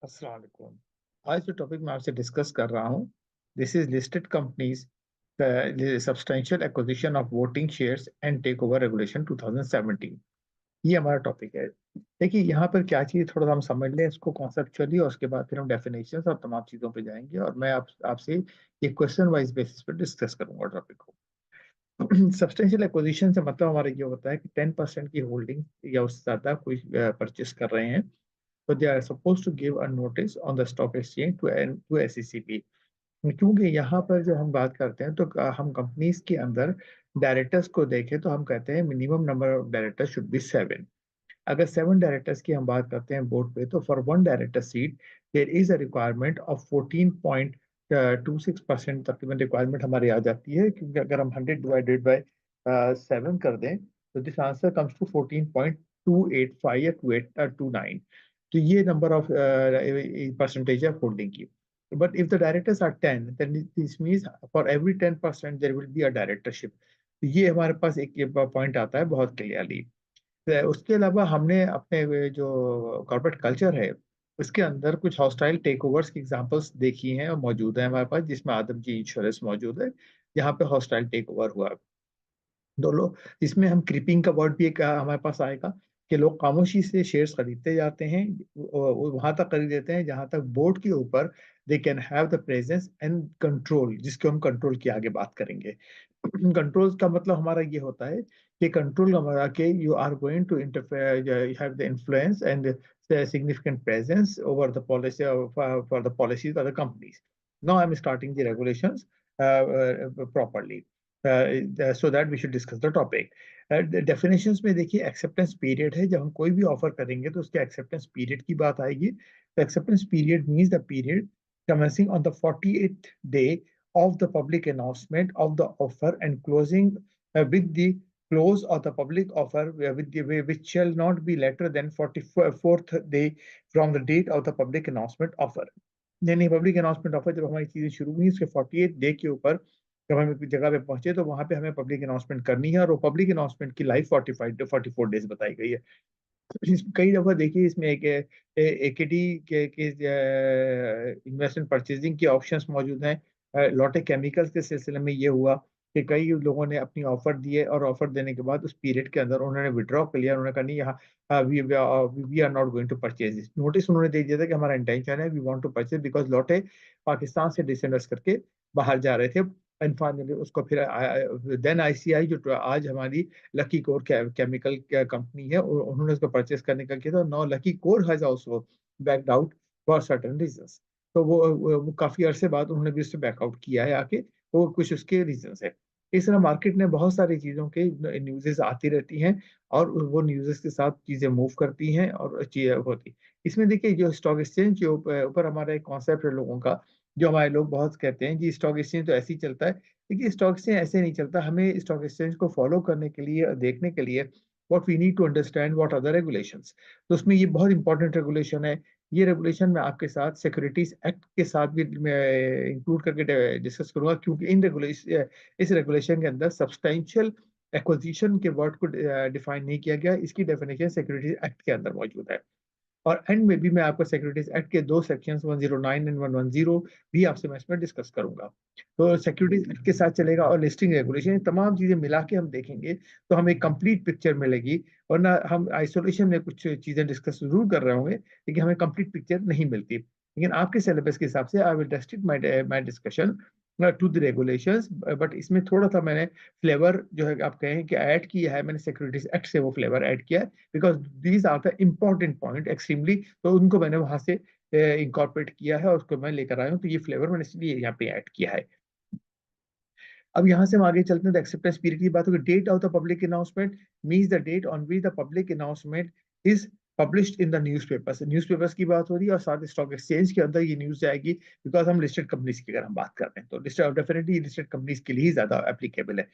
अस्सलाम वालेकुम। आज जो टॉपिक मैं आपसे डिस्कस कर रहा हूँ, this is listed companies substantial acquisition of voting shares and take over regulation 2017। ये हमारा टॉपिक है। देखिए यहाँ पर क्या चीज़ थोड़ा सा हम समझ लें इसको कॉन्सेप्चुअली, और उसके बाद फिर हम डेफिनेशंस और तमाम चीज़ों पे जाएंगे, और मैं आपसे ये क्वेश्चन वाइज बेसिस पर डिस्कस करूंगा टॉपिक को। सब्सटेंशियल एक्विजिशन से मतलब हमारा ये होता है कि 10% की होल्डिंग या उससे ज़्यादा कोई परचेस कर रहे हैं, तो they are suppose to give a notice on the stock exchange to SECP. क्योंकि यहाँ पर जब हम बात करते हैं तो हम कंपनीज के अंदर डायरेक्टर्स को देखें तो हम कहते हैं minimum number of directors should be 7। अगर 7 डायरेक्टर्स की हम बात करते हैं बोर्ड पे, तो for one director seat there is a requirement of 14.26% तकरीबन रिक्वायरमेंट हमारी आ जाती है, क्योंकि अगर हम 100 डिवाइडेड बाय 7 कर दें तो दिस आंसर कम्स टू 14.285 या 2829। तो ये number of percentage of holding की। But if the directors are 10, then this means for every 10% there will be a directorship। तो ये हमारे पास एक पॉइंट आता है बहुत क्लियरली। उसके अलावा हमने अपने जो कॉर्पोरेट कल्चर है उसके अंदर कुछ हॉस्टाइल टेक ओवर्स की एग्जांपल्स देखी हैं और मौजूद है हमारे पास, जिसमें आदम जी इंश्योरेंस मौजूद है जहाँ पे हॉस्टाइल टेक ओवर हुआ। दो लोग, इसमें हम क्रीपिंग का वर्ड भी एक हमारे पास आएगा कि लोग खामोशी से शेयर्स खरीदते जाते हैं, वो वहां तक खरीद देते हैं जहां तक बोर्ड के ऊपर they can have the presence and control, जिसको हम कंट्रोल की आगे बात करेंगे। कंट्रोल का मतलब हमारा ये होता है कि कंट्रोल का मतलब कि you are going to interfere, you have the influence and significant presence over the policy for the policies of the companies. Now I'm starting the regulations properly, so that we should discuss the topic. Definitions में देखिए acceptance period है, जब हम कोई भी offer करेंगे तो उसके एक्सेप्टेंस पीरियड की बात आएगी। तो acceptance period means the period commencing on the 48th day of the public announcement of the offer and closing with the close of the public offer which shall not be later than 44th day from the date of the public announcement offer। यानी public announcement offer जब हमारी चीजें शुरू हुई उसके 48 day के ऊपर जब हम एक जगह पे पहुंचे तो वहां पे हमें पब्लिक अनाउंसमेंट करनी है, और वो पब्लिक अनाउंसमेंट की लाइफ 45 टू 44 डेज बताई गई है। कई दफा देखिए इसमें एक इक्विटी के इन्वेस्टमेंट परचेजिंग के ऑप्शंस मौजूद हैं। लॉटे केमिकल्स के सिलसिले में ये हुआ कि कई लोगों ने अपनी ऑफर दिए और ऑफर देने के बाद उस पीरियड के अंदर उन्होंने विड्रॉ कर लिया। उन्होंने कहा नहीं, यहाँ we are not going to purchase this. Notice उन्होंने दे दिया था कि हमारा इंटेंशन है we want to purchase, because Lotte Pakistan से डिसइन्वेस्ट करके बाहर जा रहे थे। एंड फाइनली उसको फिर देन आईसीआई जो आज हमारी लकी कोर केमिकल कंपनी है, उन्होंने उसको परचेस करने का किया था। Now lucky core has also backed out for certain reasons. तो वो काफी अरसे बाद उन्होंने भी उससे बैकआउट किया है आके, वो कुछ उसके रीजंस है। इस तरह मार्केट में बहुत सारी चीजों के न्यूज़ेस आती रहती हैं, और वो न्यूज़ेस के साथ चीजें मूव करती हैं और चीजें होती। इसमें देखिए जो स्टॉक एक्सचेंज के ऊपर हमारा एक कॉन्सेप्ट है लोगों का, जो हमारे लोग बहुत कहते हैं जी स्टॉक एक्सचेंज तो ऐसे ही चलता है। देखिए स्टॉक एक्सचेंज ऐसे नहीं चलता। हमें स्टॉक एक्सचेंज को फॉलो करने के लिए और देखने के लिए what we need to understand what are the regulations. तो उसमें ये बहुत इंपॉर्टेंट रेगुलेशन है। ये रेगुलेशन मैं आपके साथ सिक्योरिटीज एक्ट के साथ भी इंक्लूड करके डिस्कस करूंगा, क्योंकि इन रेगुलेशन इस रेगुलेशन के अंदर सब्सटेंशियल एक्विजिशन के वर्ड को डिफाइन नहीं किया गया। इसकी डेफिनेशन सिक्योरिटीज एक्ट के अंदर मौजूद है। और एंड में भी मैं आपको सिक्योरिटीज एक्ट के दो सेक्शंस 109 एंड 110 भी आपसे मैं इसमें डिस्कस करूंगा। तो सिक्योरिटीज एक्ट के साथ चलेगा और लिस्टिंग रेगुलेशन, तमाम चीजें मिला के हम देखेंगे तो हमें कंप्लीट पिक्चर मिलेगी। वरना हम आइसोलेशन में कुछ चीजें डिस्कस जरूर कर रहे होंगे लेकिन हमें कंप्लीट पिक्चर नहीं मिलती। लेकिन आपके सिलेबस के हिसाब से I will restrict my discussion to the regulations. But इसमें थोड़ा सा मैंने फ्लेवर जो है आप कहें कि ऐड किया है, मैंने सिक्योरिटीज एक्ट से वो फ्लेवर ऐड किया है, because these are the important point extremely. तो उनको मैंने वहां से इंकॉर्पोरेट किया है और उसको मैं लेकर आया हूँ, तो ये फ्लेवर मैंने इसलिए यहाँ पे ऐड किया है। अब यहाँ से हम आगे चलते हैं तो एक्सेप्टेंस पीरियड की बात होगी। Date of the public announcement means the date on which the public announcement is published in the newspapers. Newspapers की बात हो रही है और साथ स्टॉक एक्सचेंज के अंदर ये न्यूज जाएगी, बिकॉज हम लिस्टेड कंपनीज की अगर हम बात कर रहे हैं तो लिस्टेड डेफिनेटली लिस्टेड कंपनीज के लिए ही ज्यादा एप्लीकेबल है।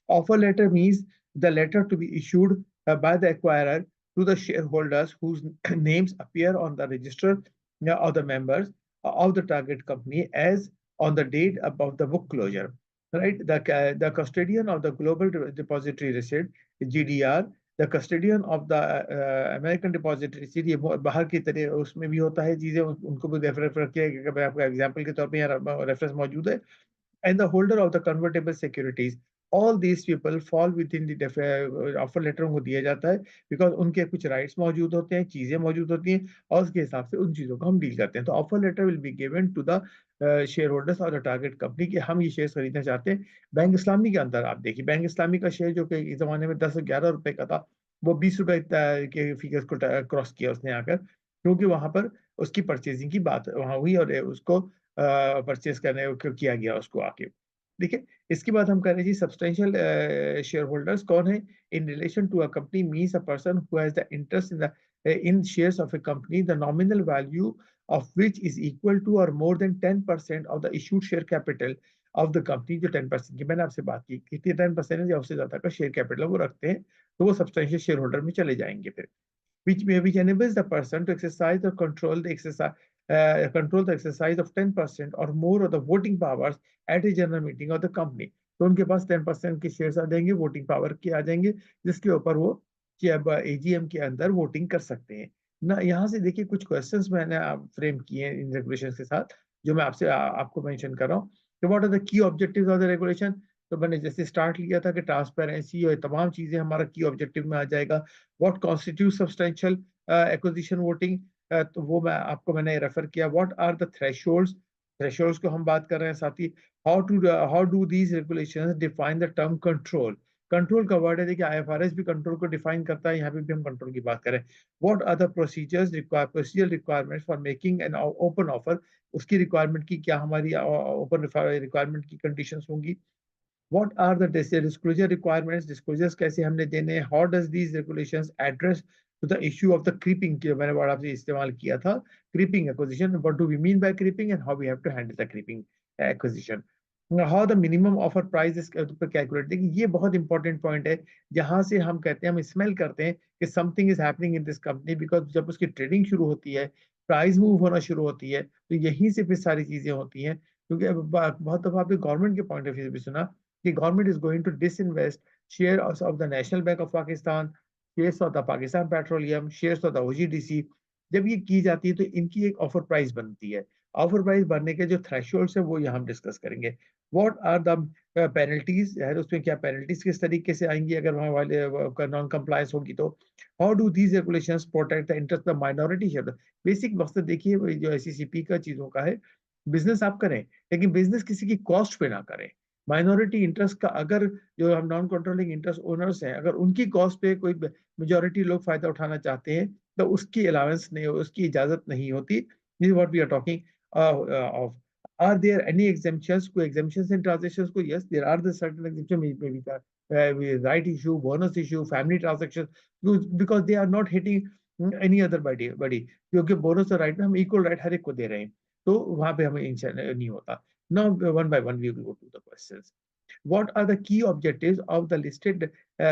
Offer letter means the letter to be issued by the acquirer to the shareholders whose names appear on the register of the members of the target company as on the date of the book closure. Right? The custodian of the Global Depository Receipt (GDR) the custodian of the American depository रसीद, ये बाहर की तरह उसमें भी होता है चीजें, उनको भी रेफर किया, आपका एग्जाम्पल के तौर पे यहाँ रेफरेंस मौजूद है। And the holder of the convertible securities, all these people fall within the offer letter उनको दिया जाता है, बिकॉज उनके कुछ राइट्स मौजूद होते हैं, चीजें मौजूद होती हैं, और उसके हिसाब से उन चीजों को हम डील करते हैं। तो offer letter will be given to the share holders और द टारगेट कंपनी कि हम ये शेयर खरीदना चाहते हैं। बैंक इस्लामी के अंदर आप देखिए, बैंक इस्लामी का शेयर जो कि इस जमाने में 10-11 रुपए का था, वो 20 रुपए के फिगर्स को क्रॉस किया उसने आकर, क्योंकि वहां पर उसकी परचेजिंग की बात वहां हुई और उसको परचेज करने को किया गया उसको आके। देखिए, इसके बाद हम कह रहे हैं जी सब्सटेंशियल शेयर होल्डर्स कौन है? In relation to a company means a person who has the interest in shares of a company the nominal value of which is equal to or more than 10% of the issued share capital of the company। जो 10% की मैंने आपसे बात की कि 10% या उससे ज्यादा का शेयर कैपिटल वो रखते हैं, तो वो सब्सटेंशियल शेयर होल्डर में चले जाएंगे फिर। Which enables the person to exercise or control the exercise of 10% or more of the voting powers at a general meeting of the company। तो उनके पास 10% के शेयर्स आ जाएंगे, वोटिंग पावर के आ जाएंगे, जिसके ऊपर वो एजीएम के अंदर वोटिंग कर सकते हैं ना। यहाँ से देखिए कुछ क्वेश्चंस मैंने फ्रेम किए हैं इन रेगुलेशन के साथ, जो मैं आपसे आपको मेंशन कर रहा हूँ कि what are the key objectives of the regulation. तो मैंने जैसे स्टार्ट लिया था कि ट्रांसपेरेंसी और तमाम चीजें हमारा की ऑब्जेक्टिव में आ जाएगा। What constitute substantial acquisition voting, तो वो मैंने रेफर किया। What are the thresholds, thresholds को हम बात कर रहे हैं। साथ ही how do these regulations define the term control. Control का वर्ड है, देखिए आईएफआरएस भी कंट्रोल को डिफाइन करता है, यहाँ पे भी हम कंट्रोल की बात करें। What are the procedure requirements for making an open offer, उसकी रिक्वायरमेंट की क्या, हमारी ओपन रिक्वायरमेंट की कंडीशंस होंगी। What are the disclosure requirements? Disclosures कैसे हमने देने हैं? How does these regulations address to the issue of the creeping, जो मैंने वर्ड आपसे इस्तेमाल किया था, creeping acquisition? What do we mean by creeping and how we have to handle the creeping acquisition? How the minimum offer price is calculated? देखिए ये बहुत important point है, जहां से हम कहते हैं, हम स्मेल करते हैं कि something is happening in this company, because जब उसकी ट्रेडिंग शुरू होती है, प्राइस मूव होना शुरू होती है, तो यहीं से फिर सारी चीजें होती हैं। क्योंकि बहुत दफा आपने गवर्नमेंट के पॉइंट ऑफ व्यू से भी सुना the government is going to disinvest shares of the National Bank of Pakistan, shares of the Pakistan Petroleum, shares of the OGDC। जब ये की जाती है तो इनकी एक ऑफर प्राइस बनती है। ऑफर प्राइस बनने के जो थ्रेशोल्ड्स है वो यहाँ हम डिस्कस करेंगे। व्हाट आर द पेनल्टीज है, उसमें क्या पेनल्टीज किस तरीके से आएंगी अगर वहाँ वाले नॉन कंप्लायंस होगी तो। How do these regulations protect the interest of minority share. Basic मकसद देखिए जो एससीसीपी का चीजों का है, बिजनेस आप करें लेकिन बिजनेस किसी की कॉस्ट पे ना करें। माइनॉरिटी इंटरेस्ट का, अगर जो हम नॉन कंट्रोलिंग इंटरेस्ट ओनर्स हैं, अगर उनकी कॉस्ट पे कोई मेजोरिटी लोग फायदा उठाना चाहते हैं, तो उसकी अलाउंस नहीं, उसकी इजाजत नहीं होती। This what we are talking of. Are there any exemptions, कोई एग्जेम्पशंस इन ट्रांजैक्शंस को? Yes, there are the certain exemption, may be right issue, bonus issue, family transaction, because they are not hitting any other body, क्योंकि bonus और right में हम equal right हर एक को दे रहे हैं, तो वहां पे हमें नहीं होता। Now, one by one, we will go to the questions. What are the key objectives of the listed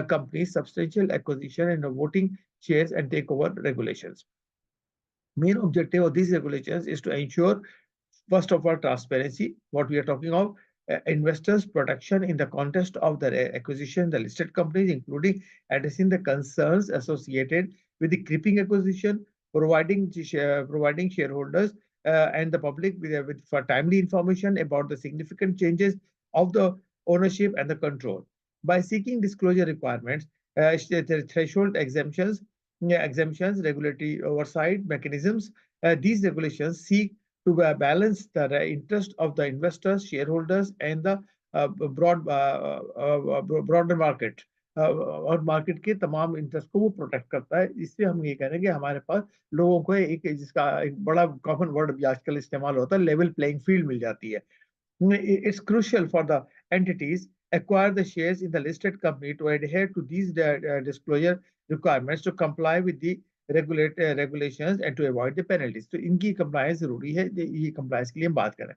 companies' substantial acquisition and voting shares and takeover regulations? Main objective of these regulations is to ensure, first of all, transparency. What we are talking of, investors' protection in the context of the acquisition, the listed companies, including addressing the concerns associated with the creeping acquisition, providing shareholders and the public with for timely information about the significant changes of the ownership and the control. By seeking disclosure requirements, threshold exemptions, regulatory oversight mechanisms, these regulations seek to balance the interest of the investors, shareholders, and the broader market, और market के तमाम interest को वो protect करता है। इससे हम ये कह रहे हैं कि हमारे पास लोगों को एक जिसका एक बड़ा कॉमन वर्ड भी आजकल इस्तेमाल होता है, लेवल प्लेइंग फील्ड मिल जाती है। It's crucial for the entities acquire the shares in the listed company to adhere to these disclosure requirements to comply with the regulations and to avoid the penalties। तो इनकी compliance जरूरी है, ये compliance के लिए हम बात करें।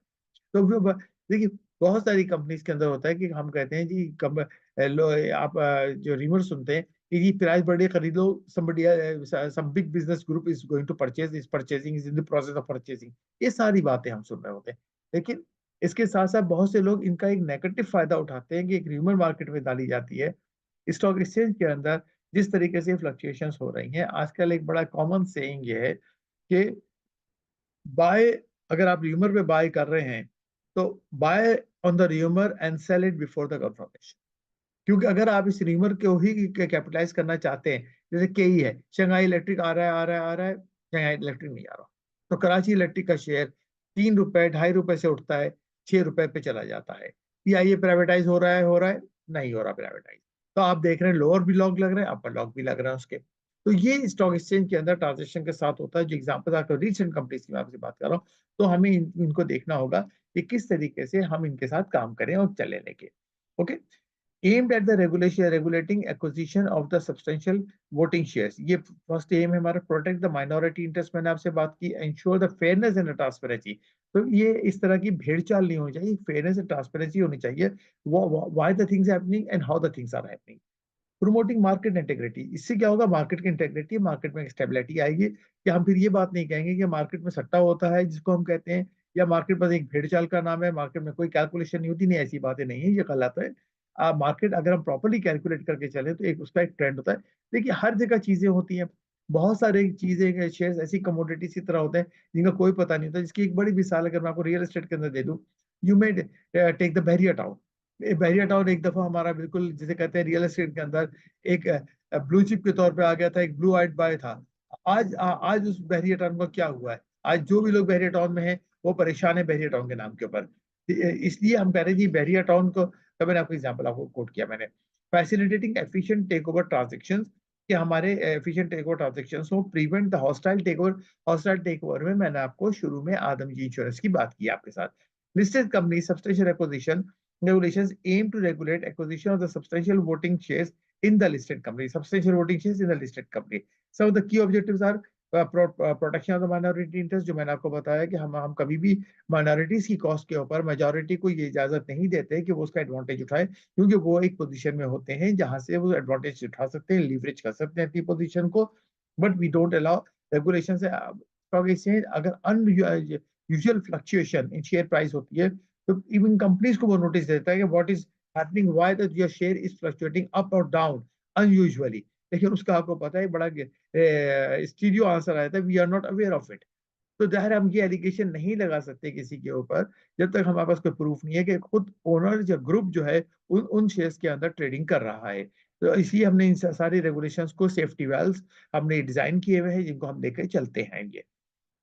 तो देखिए बहुत सारी कंपनीज के अंदर होता है कि हम कहते हैं जी आप जो रिमर सुनते हैं कि जी प्राइस बढ़े खरीद लो, somebody some big business group is going to purchase, is purchasing, is in the process of purchasing। ये सारी बातें हम सुन रहे होते हैं, लेकिन इसके साथ साथ बहुत से लोग इनका एक नेगेटिव फायदा उठाते हैं कि एक र्यूमर मार्केट में डाली जाती है। स्टॉक एक्सचेंज के अंदर जिस तरीके से फ्लक्चुएशंस हो रही हैं आजकल, एक बड़ा कॉमन सेइंग ये है कि बाय, अगर आप र्यूमर पे बाय कर रहे हैं तो buy on the rumour and sell it before the confirmation. क्योंकि अगर आप इस र्यूमर को ही कैपिटलाइज करना चाहते हैं, जैसे केई है, शंघाई इलेक्ट्रिक आ रहा है, आ रहा है, आ रहा है, शंघाई इलेक्ट्रिक नहीं आ रहा, तो कराची इलेक्ट्रिक का शेयर 3 रुपए, 2.5 रुपए से उठता है, 6 रुपए पे चला जाता है। पीआईए प्राइवेटाइज हो रहा है, हो रहा है, नहीं हो रहा प्राइवेटाइज, तो आप देख रहे हैं लोअर भी लॉक लग रहे हैं, अपर लॉक भी लग रहे हैं उसके। तो ये स्टॉक एक्सचेंज के अंदर ट्रांजेक्शन के साथ होता है। जो एग्जाम्पल आपको रिसेंट कंपनीज की मैं आपसे बात कर रहा हूँ, तो हमें इनको देखना होगा कि किस तरीके से हम इनके साथ काम करें और चले लेके। Okay, aimed at the regulation regulating acquisition of the substantial voting shares। ये फर्स्ट एम है हमारा, प्रोटेक्ट द माइनॉरिटी इंटरेस्ट, मैंने आपसे बात की, ensure the fairness and transparency. तो ये इस तरह की भेड़चाल नहीं होनी चाहिए, फेयरनेस एंड ट्रांसपेरेंसी होनी चाहिए, why the things happening and how the things are happening. Promoting market integrity, इससे क्या होगा, मार्केट की इंटेग्रिटी, मार्केट में स्टेबिलिटी आएगी, कि हम फिर ये बात नहीं कहेंगे कि मार्केट में सट्टा होता है जिसको हम कहते हैं, या मार्केट बस एक भेड़चाल का नाम है, मार्केट में कोई कैलकुलेशन नहीं होती, नहीं, ऐसी बातें नहीं है, ये गलत है। मार्केट अगर हम प्रॉपर्ली कैलकुलेट करके चले तो एक उसका एक ट्रेंड होता है। देखिए हर जगह चीजें होती हैं, बहुत सारे चीजें, शेयर्स ऐसी कमोडिटीज की तरह होते हैं जिनका कोई पता नहीं होता। जिसकी एक बड़ी मिसाल अगर मैं आपको रियल एस्टेट के अंदर दे दूं, you may take the Bahria Town. Bahria Town एक दफा हमारा बिल्कुल जिसे कहते हैं रियल एस्टेट के अंदर एक ब्लू चिप के तौर पे आ गया था, एक ब्लू आइट बाय था। आज उस बहरिया टाउन का क्या हुआ है, आज जो भी लोग बहरिया टाउन में हैं वो परेशान है बहरिया टाउन के नाम के ऊपर। इसलिए हम कह रहे हैं जी बहरिया टाउन को, तो मैंने आपको एग्जांपल आपको कोट किया मैंने, facilitating efficient take over transaction, कि हमारे एफिशिएंट टेक ओवर ट्रांजेक्शन हो, prevent the hostile take over. Hostile take over में मैंने आपको शुरू में आदमजी इंश्योरेंस की बात की आपके साथ। Listed company substantial acquisition regulations aim to regulate acquisition of the substantial voting shares in the listed company. Substantial voting shares in the listed company. Some of the key objectives are protection of the minority interest, जो मैंने आपको बताया कि हम कभी भी minorities की cost के ऊपर मेजॉरिटी को ये इजाजत नहीं देते कि वो उसका एडवांटेज उठाए, क्योंकि वो एक पोजीशन में होते हैं जहां से वो एडवांटेज उठा सकते हैं, लीवरेज कर सकते हैं अपनी पोजीशन को। But we don't allow regulation से स्टॉक एक्सचेंज अगर unusual fluctuation in share price होती है, तो इवन कंपनीज को वो नोटिस देता है कि what is happening, why that your share is fluctuating up और डाउन अनयूजुअली। लेकिन उसका आपको पता है बड़ा स्टीरियो आंसर आया था, we are not aware of it. तो जाहिर हम ये एलिगेशन नहीं लगा सकते किसी के ऊपर जब तक हमारे पास कोई प्रूफ नहीं है कि खुद ओनर या ग्रुप जो है उन शेयर्स के अंदर ट्रेडिंग कर रहा है। तो इसलिए हमने इन सारी रेगुलेशंस को, सेफ्टी वेल्स हमने डिजाइन किए हुए हैं जिनको हम लेकर चलते हैं ये।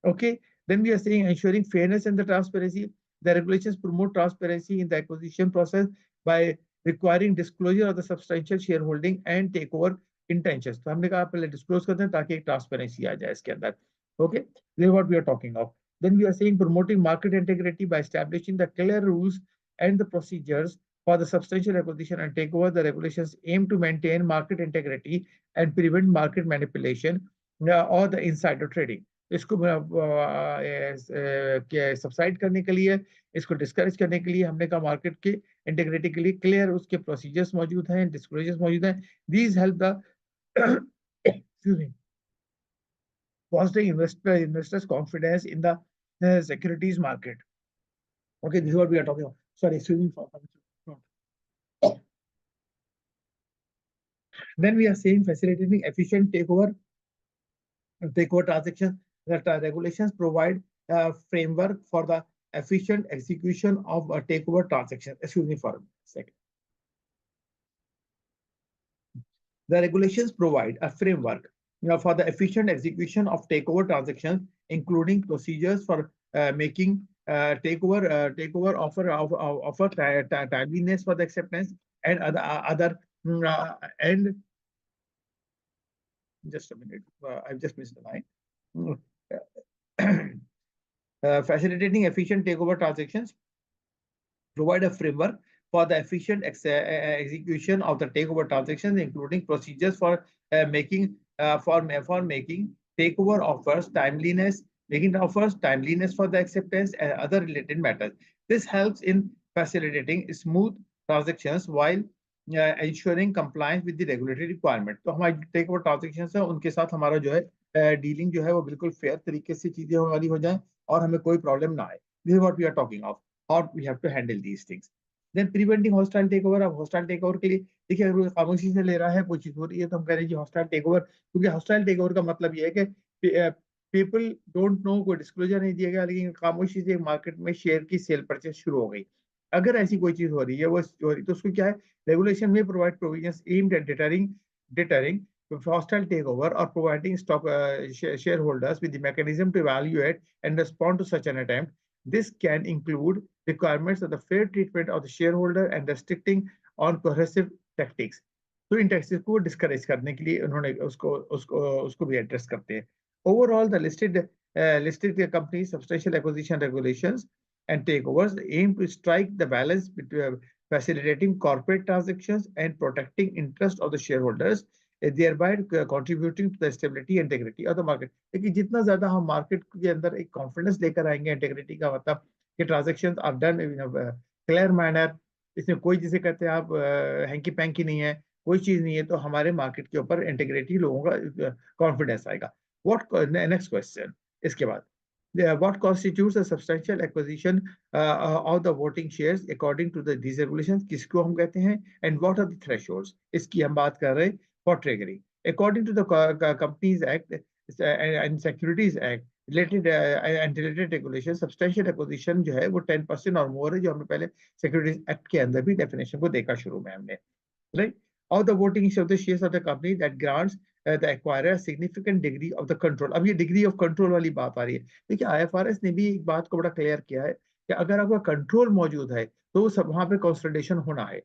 Okay, then we are saying ensuring fairness and the transparency. The regulations promote transparency in the acquisition process by requiring disclosure of the substantial shareholding and takeover intentions. तो हमने कहा पहले disclose करते हैं ताकि एक transparency आ जाए इसके अंदर. Okay, this is what we are talking of. Then we are saying promoting market integrity by establishing the clear rules and the procedures for the substantial acquisition and takeover. The regulations aim to maintain market integrity and prevent market manipulation or the insider trading. इसको subside करने के लिए, इसको discourage करने के लिए हमने कहा मार्केट के इंटीग्रिटी के लिए क्लियर उसके प्रोसीजर्स मौजूद हैं, डिस्क्लोजर्स मौजूद हैं। These help the fostering investors confidence in the securities market. Okay, this is what we are talking about. Sorry, excuse me for then we are saying facilitating efficient takeover transactions. That regulations provide a framework for the efficient execution of a takeover transaction. Excuse me for a second. The regulations provide a framework for the efficient execution of takeover transactions, including procedures for making takeover offer timeliness for the acceptance and other and just a minute, I've just missed the line. Facilitating efficient takeover transactions provide a framework for the efficient execution of the takeover transactions, including procedures for making takeover offers, timeliness for the acceptance, and other related matters. This helps in facilitating smooth transactions while ensuring compliance with the regulatory requirement. तो हमारी take over transaction है उनके साथ हमारा जो है dealing जो है वो बिल्कुल फेयर तरीके से चीजें हमारी हो जाए और हमें कोई प्रॉब्लम ना आए. This is what we are talking of. How we have to handle these things. Then preventing hostile take over. अब हॉस्टाइल टेक ओवर के लिए देखिए, अगर खामोशी से ले रहा है, कोई चीज हो रही है, तो हम कह रहे हैं जी हॉस्टाइल टेक ओवर, क्योंकि हॉस्टाइल टेक ओवर का मतलब ये है कि पीपल डोंट नो, कोई डिस्क्लोजर नहीं दिया गया, लेकिन खामोशी से मार्केट में शेयर की सेल परचेस शुरू हो गई। अगर ऐसी कोई चीज हो रही है, वो हो रही, तो उसको क्या है, रेगुलेशन में provide provisions aimed at deterring hostile takeover or providing stock shareholders with the mechanism to evaluate and respond to such an attempt. This can include requirements of the fair treatment of the shareholder and restricting on coercive tactics. तो इन taxes को discourage करने के लिए उन्होंने उसको भी address करते हैं। Overall the listed companies substantial acquisition regulations and takeovers aim to strike the balance between facilitating corporate transactions and protecting interest of the shareholders, thereby contributing to the stability and integrity of the market. लेकिन जितना ज्यादा हम market के अंदर एक confidence लेकर आएंगे, integrity का मतलब कि transactions are done in clear manner, इसमें कोई जिसे कहते हैं आप हैंकी पैंकी नहीं है, कोई चीज नहीं है, तो हमारे मार्केट के ऊपर इंटीग्रिटी, लोगों का कॉन्फिडेंस आएगा। व्हाट नेक्स्ट क्वेश्चन इसके बाद, what constitutes a substantial acquisition of the voting shares according to these regulations, किसको हम कहते हैं, and what are the thresholds, इसकी हम बात कर रहे हैं for triggering according to the Companies Act and Securities Act related and related regulations। substantial acquisition जो है वो 10% और मोर है, जो हमने पहले Securities Act के अंदर भी डेफिनेशन को देखा शुरू में हमने, right? Of the voting of the shares of the company that grants the acquirer a significant degree of the control। अब ये डिग्री ऑफ कंट्रोल वाली बात आ रही है। देखिए IFRS ने भी एक बात को बड़ा क्लियर किया है कि अगर आपका कंट्रोल मौजूद है तो सब वहां पे कंसोलिडेशन होना है।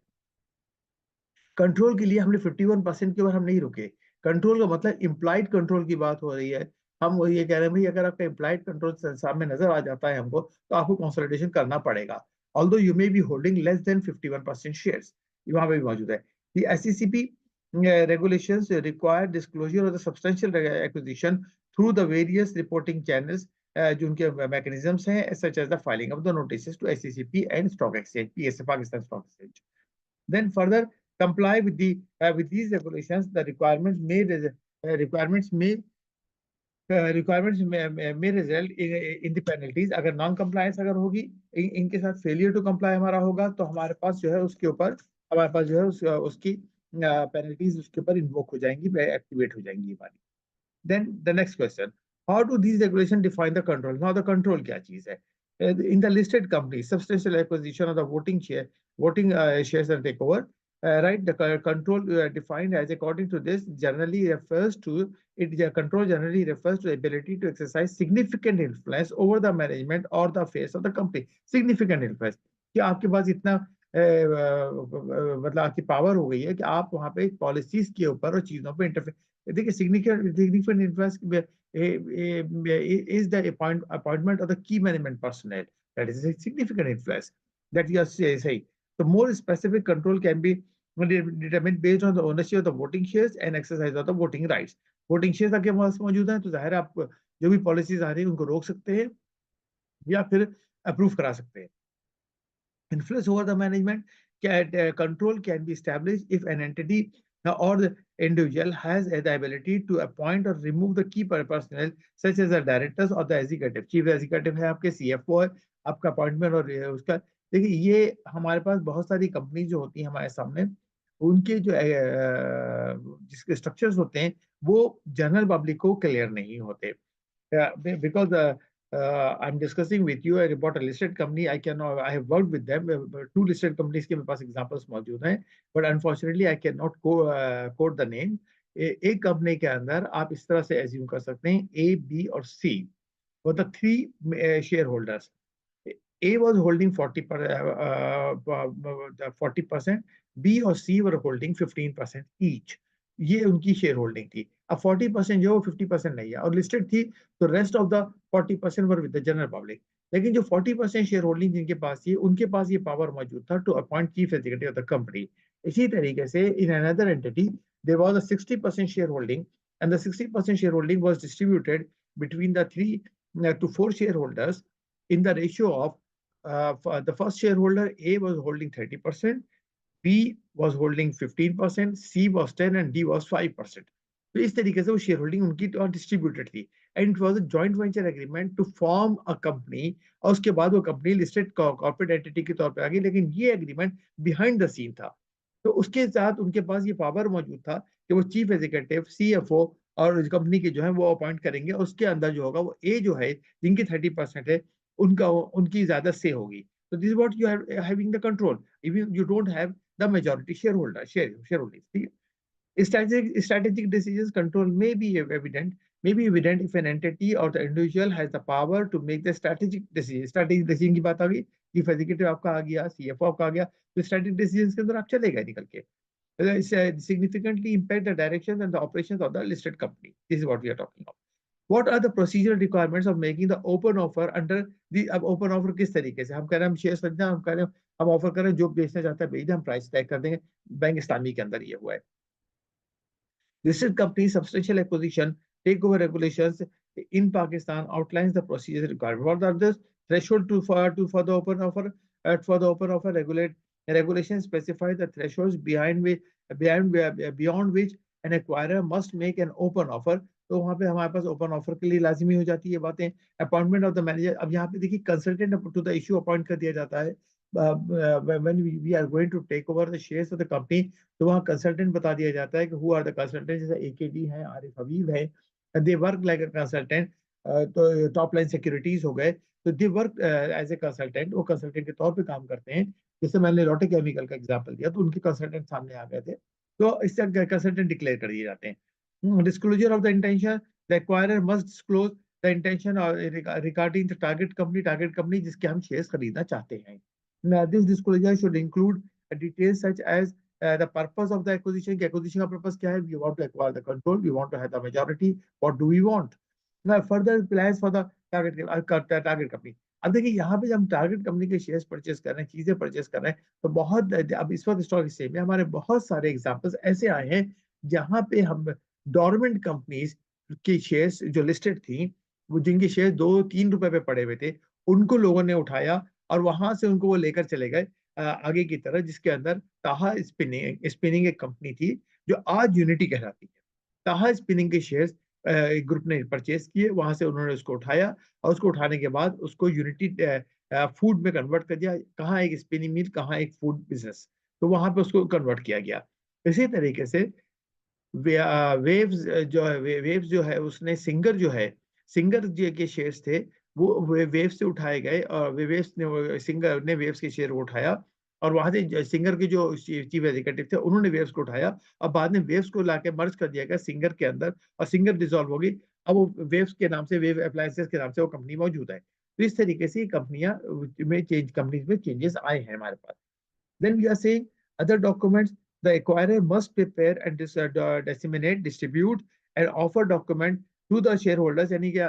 कंट्रोल के लिए हमने 51% के ऊपर हम नहीं रुके। कंट्रोल का मतलब इम्प्लाइड कंट्रोल की बात हो रही है। हम ये कह रहे हैं भाई, अगर आपका इम्प्लाइड कंट्रोल सामने नजर आ जाता है हमको, तो आपको कंसोलिडेशन करना पड़ेगा। Although you may be holding less than 51% shares, वहां पे भी मौजूद है। The SECP regulations require disclosure of the substantial acquisition through the various reporting channels, जो उनके mechanisms हैं, such as the filing of the notices to SECP and Stock Exchange, PSA, Pakistan Stock Exchange. Then further comply with these regulations, the requirements may result in the penalties। अगर non compliance अगर होगी, इनके साथ failure to comply हमारा होगा, तो हमारे पास जो है उसके ऊपर हमारे पास जो है उसकी पेनल्टीज उसके ऊपर इन्वोक हो जाएंगी, एक्टिवेट हो जाएंगी हमारी। Then the next question, how do these regulations define the control? Now the control क्या चीज है? In the listed companies, substantial acquisition of the voting shares and takeover, right? The control defined as according to this generally refers to it. The control generally refers to the ability to exercise significant influence over the management or the affairs of the company. Significant influence कि आपके पास इतना मतलब आपकी power हो गई है कि आप वहां पे पॉलिसीज के ऊपर और चीजों पे इंटरफेयर। देखिए significant influence is the appointment of the key management personnel, that is a significant influence that you are saying. The more specific control can be determined based on the ownership of the voting shares and exercise of the voting rights। voting shares आपके पास मौजूद हैं, तो जाहिर है आप जो भी policies आ रही है उनको रोक सकते हैं या फिर अप्रूव करा सकते हैं। Influence over the management control can be established if an entity or the individual has the ability to appoint or remove the key personnel such as the directors or the executive। chief executive है आपके, CFO है आपका appointment, और उसका देखिए ये हमारे पास बहुत सारी कंपनी जो होती है हमारे सामने, उनके जो जिसके स्ट्रक्चर्स होते हैं वो जनरल पब्लिक को क्लियर नहीं होते। because I'm discussing with you about a listed company, I have worked with them, two listed companies के मेरे पास examples मौजूद हैं, but unfortunately I cannot quote the name। एक कंपनी के अंदर आप इस तरह से assume कर सकते हैं A, B और C were the three shareholders। A was holding 40%, B और C were holding 15% each। ये उनकी शेयर होल्डिंग थी। अब 40% जो 50% नहीं है और लिस्टेड थी, तो rest of the 40% were with the general public. लेकिन जो 40% शेयर होल्डिंग जिनके पास थी, उनके पास ये पावर मौजूद था to appoint chief executive of the company. इसी तरीके से in another entity there was a 60% share holding, and the 60% share holding was distributed between the 3 to 4 shareholders in the ratio of the first shareholder A was holding 30%, B was holding 15%, C was 10%, and D was 5%. तो इस तरीके से वो share holding उनकी distributed थी, and it was a joint venture agreement to form a company, और उसके बाद वो कंपनी लिस्टेड कॉर्पोरेट एंटिटी के तौर पे आ गई, लेकिन ये एग्रीमेंट बिहाइंड द सीन था। तो उसके साथ उनके पास ये पावर मौजूद था कि वो चीफ एग्जीक्यूटिव, सीएफओ और कंपनी के जो है वो अपॉइंट करेंगे, और उसके अंदर जो होगा वो ए जो है जिनकी 30% है उनका उनकी ज्यादा से होगी। तो this what you are having the control, even you don't have the majority share holder share holding, ठीक है। Strategic decisions control may be evident if an entity or the individual has the power to make the strategic decision। Strategic decision की बात आ गई, chief executive आपका आ गया, CFO आपका आ गया, तो स्ट्रेटेजिक डिसीजन के अंदर आप चले गए निकल के, significantly impact the direction and the operations of the listed company। This is what we are talking about। What are the procedural requirements of making the open offer under the, अब open offer किस तरीके से हम कह रहे हैं, हम share खरीदना, हम कह रहे हैं हम ऑफर कर रहे हैं, जो बेचना चाहता है बेच दे, हम प्राइस तय कर देंगे। बैंक इस्लामी के अंदर ये हुआ है। Listed company substantial acquisition takeover regulations in Pakistan outlines the procedures required. What are the threshold for the open offer? For the open offer, regulations specify the thresholds beyond which an acquirer must make an open offer। तो वहां पे हमारे पास open offer के लिए लाजिमी हो जाती है बातें। अपॉइंटमेंट ऑफ द मैनेजर, अब यहाँ पे देखिए consultant to the issue appoint कर दिया जाता है। when we are going to take over the shares of the company, तो वहाँ कंसल्टेंट बता दिया जाता है कि हु आर द कंसल्टेंट, जैसे एकेडी है, आरिफ हबीब है, they work like a consultant. तो टॉप लाइन सिक्योरिटीज हो गए, तो they work as a consultant, वो कंसल्टेंट के तौर पे काम करते हैं। जैसे मैंने लॉटे केमिकल का एग्जांपल दिया, तो उनके कंसल्टेंट सामने आ गए थे, तो इससे कंसल्टेंट डिक्लेयर कर दिए जाते हैं। Disclosure of the intention, the acquirer must disclose the intention regarding the target company जिसके हम शेयर्स खरीदना चाहते हैं। This disclosure should include details such as the purpose of the acquisition, acquisition का purpose क्या है, we want to acquire the control, we want to have the majority, what do we want, now further plans for the target company। अब देखिए यहाँ पे जब हम target company के शेयर्स परचेस कर रहे हैं, चीजें परचेस कर रहे हैं, तो बहुत, अब इस वक्त स्टॉक एक्सचेंज में हमारे बहुत सारे एग्जांपल्स ऐसे आए हैं जहां पे हम डोरमेंट कंपनीज की शेयर्स जो लिस्टेड थी, वो जिनके शेयर 2-3 रुपए पे पड़े हुए थे, उनको लोगों ने उठाया और वहां से उनको वो लेकर चले गए आगे की तरह, जिसके अंदर ताहा स्पिनिंग स्पिनिंग एक कंपनी थी जो आज यूनिटी कहलाती है। ताहा स्पिनिंग के शेयर्स एक ग्रुप ने परचेस किए, वहां से उन्होंने उसको उठाया, और उसको उठाने के बाद उसको यूनिटी फूड में कन्वर्ट कर दिया। कहाँ एक स्पिनिंग मिल, कहाँ एक फूड बिजनेस, तो वहां पे उसको कन्वर्ट किया गया। इसी तरीके से वेव्स जो है, वेव्स जो है उसने सिंगर जो है, सिंगर जो के शेयर्स थे वो वेव्स से उठाए गए, और वेव्स ने, सिंगर ने वेव्स के शेयर को उठाया, और वहां से सिंगर के जो चीफ एग्जीक्यूटिव थे उन्होंने वेव्स को उठाया, और बाद में वेव्स को लाके मर्ज कर दिया गया सिंगर के अंदर, और सिंगर डिसॉल्व हो गई। अब वो वेव्स के नाम से, वेव अप्लायंसेस के नाम से वो कंपनी मौजूद है। तो इस तरीके से कंपनियां में कंपनीज में चेंजेस आए हैं हमारे पास। Then we are saying other documents, the acquirer must prepare and disseminate, distribute and offer document to the shareholders, यानी कि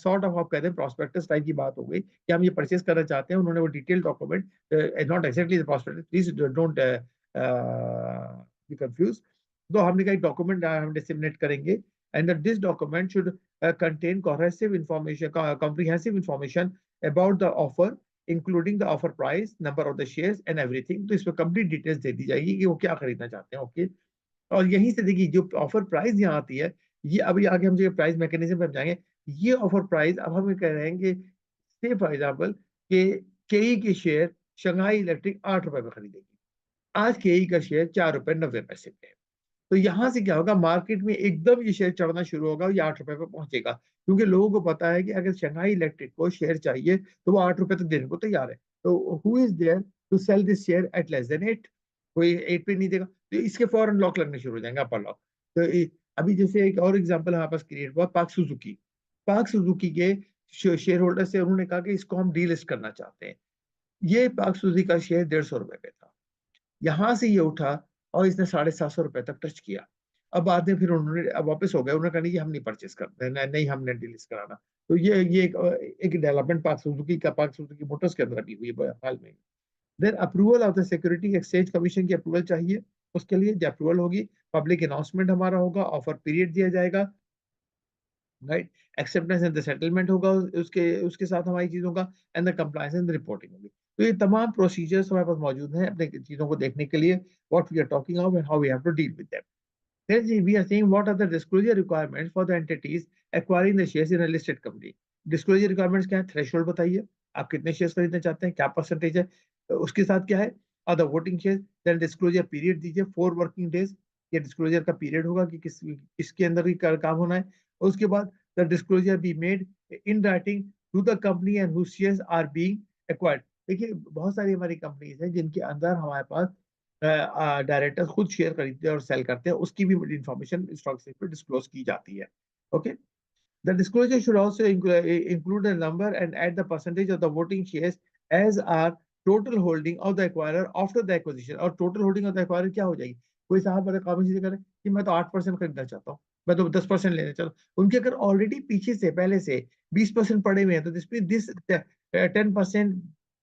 sort of आप कहते हैं prospectus टाइप की बात हो गई कि हम ये परचेस करना चाहते हैं, उन्होंने वो detail document, not exactly the prospectus, please don't be confuse. तो हमने कहा डॉक्यूमेंट हम डिसेमिनेट करेंगे, and this document should contain comprehensive information about the offer, including the offer price, number of the shares and everything. तो इसमें complete details दे दी जाएगी कि वो क्या खरीदना चाहते हैं। ओके, और यहीं से देखिए जो ऑफर प्राइस यहाँ आती है, ये अभी आगे हम जो प्राइस मैकेनिज्म पे जाएंगे, ये ऑफर प्राइस अब हम कह रहे हैं कि से फॉर एग्जाम्पल के केई के शेयर शंघाई इलेक्ट्रिक 8 रुपए में खरीदेगी, आज केई का शेयर 4 रुपए 90 पैसे पे है। तो यहाँ से क्या होगा, मार्केट में एकदम ये शेयर चढ़ना शुरू होगा, ये 8 रुपए पे पहुंचेगा, क्योंकि लोगों को पता है कि अगर शंघाई इलेक्ट्रिक को शेयर चाहिए तो वो 8 रुपए तक देने को तैयार है। तो who is there to sell this share at less than 8, कोई 8 पे नहीं देगा, तो इसके फौरन लॉक लगने शुरू हो जाएंगे, अपर लॉक। तो अभी जैसे एक और एग्जाम्पल हमारे पास क्रिएट हुआ, पाक सुजुकी के शेयर होल्डर से उन्होंने कहा कि इसको हम डीलिस्ट करना चाहते हैं। ये पाक सुजुकी का शेयर 150 रुपए पे था, यहाँ से ये उठा और इसने 750 रुपए तक टच किया। अब बाद में फिर उन्होंने अब वापस हो गए, उन्होंने कहा नहीं हम नहीं परचेस करते, नहीं हमने डिलीज कराना। तो ये एक डेवलपमेंट पाक सुजुकी मोटर्स के अंदर अभी हुई है हाल में। Then approval of the security exchange commission की अप्रूवल चाहिए, उसके लिए जब अप्रूवल होगी पब्लिक अनाउंसमेंट हमारा होगा, ऑफर पीरियड दिया जाएगा, right, acceptance and the settlement होगा उसके उसके साथ हमारी चीजों का, and the compliance and the reporting होगी। तो ये तमाम प्रोसीजर्स हमारे पास मौजूद हैं अपने चीजों को देखने के लिए, what we are talking about and how we have to deal with them. Then we are saying what are the disclosure requirements for the entities acquiring the shares in a listed company. Disclosure requirements क्या है? Threshold बताइए, आप कितने shares खरीदना चाहते हैं, क्या percentage है, उसके साथ क्या है, other voting share, then disclosure period दीजिए 4 वर्किंग डेज, ये डिस्क्लोजर का पीरियड होगा कि किसके अंदर ही काम होना है। उसके बाद the disclosure be made in writing to the company and whose shares are being acquired. देखिए बहुत सारी हमारी कंपनीज हैं जिनके अंदर हमारे पास डायरेक्टर खुद शेयर खरीदते हैं और सेल करते हैं, उसकी भी इंफॉर्मेशन स्टॉक एक्सचेंज पे डिस्क्लोज की जाती है। Okay, the disclosure should also include the number and at the percentage of the voting shares as our total holding of the acquirer after the acquisition. और total holding of the acquirer क्या हो जाएगी? कोई साहब अगर काम चीजें करें कि मैं तो 8% खरीदना चाहता हूँ, मैं तो 10% लेना चाहता हूँ, उनके अगर ऑलरेडी पीछे से पहले से 20% पड़े हुए हैं, तो this 10%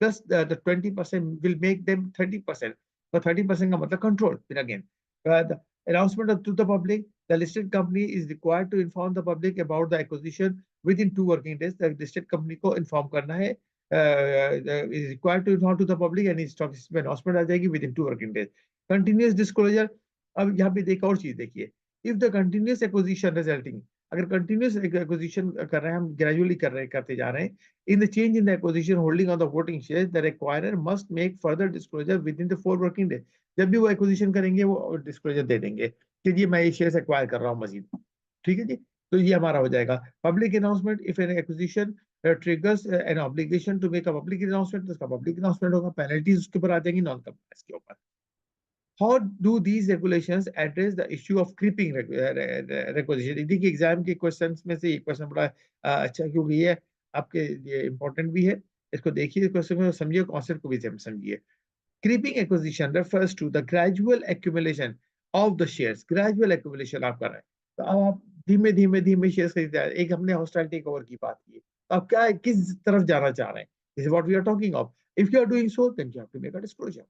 plus the 20% will make them 30%। तो 30% का मतलब कंट्रोल। फिर again the announcement to the public, the listed company is required to inform the public about the acquisition within 2 working days। the listed company को inform करना है, is required to inform to the public and stock exchange में announcement आ जाएगी within 2 working days। continuous disclosure, अब यहाँ पे एक और चीज देखिए, if the continuous acquisition resulting, अगर कंटिन्यूस एक्विजिशन कर रहे हैं, हम ग्रेजुअली करते जा रहे हैं, in the change in the acquisition holding of the voting shares, the acquirer must make further disclosure within the 4 working days। जब भी वो एक्विजिशन करेंगे वो डिस्क्लोजर दे देंगे कि जी मैं ये शेयर एक्वायर कर रहा हूँ मजीद। ठीक है जी, तो ये हमारा हो जाएगा public announcement. If an acquisition triggers an obligation to make a public announcement, तो उसका पब्लिक अनाउंसमेंट होगा, पेनल्टीज उसके ऊपर आ जाएंगी नॉन कंप्लायंस के ऊपर। How do these regulations address the issue of creeping requisition? देखिए एग्जाम के क्वेश्चंस में से ये क्वेश्चन बड़ा अच्छा, क्योंकि ये आपके लिए इम्पोर्टेंट भी है। इसको देखिए, क्वेश्चन को समझिए, कॉन्सेप्ट को भी समझिए। Creeping acquisition refers to the gradual accumulation of the shares। gradual accumulation आप कर रहे हैं, तो अब आप धीमे धीमे धीमे शेयर्स खरीदते हैं। एक हमने हॉस्टाइल टेक ओवर की बात की, तो आप क्या किस तरफ जाना चाह रहे हैं? This is what we are talking of. If you are doing so, then you have to make a disclosure,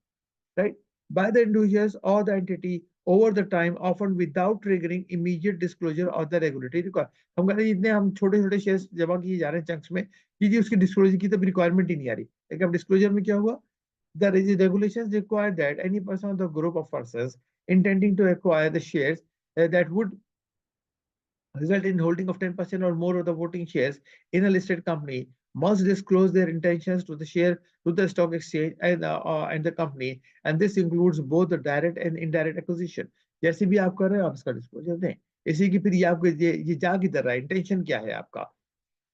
right, by the individuals or the entity over the time, often without triggering immediate disclosure or the regulatory requirement। हम कह रहे हैं इतने हम छोटे छोटे shares जमा किए जा रहे हैं चंक्स में, जी उसकी डिस्क्लोजर की तो रिक्वायरमेंट ही नहीं आ रही। लेकिन अब डिस्क्लोजर में क्या हुआ? The regulations require that any person of the group of persons intending to acquire the shares that would result in holding of 10% or more of the voting shares in a listed company must disclose their intentions to the share to the stock exchange and the company, and this includes both the direct and indirect acquisition। जैसे भी आप कर रहे हो आप इसका disclosure दें। इसी की फिर ये आपको ये जा किधर रहा है, इंटेंशन क्या है आपका।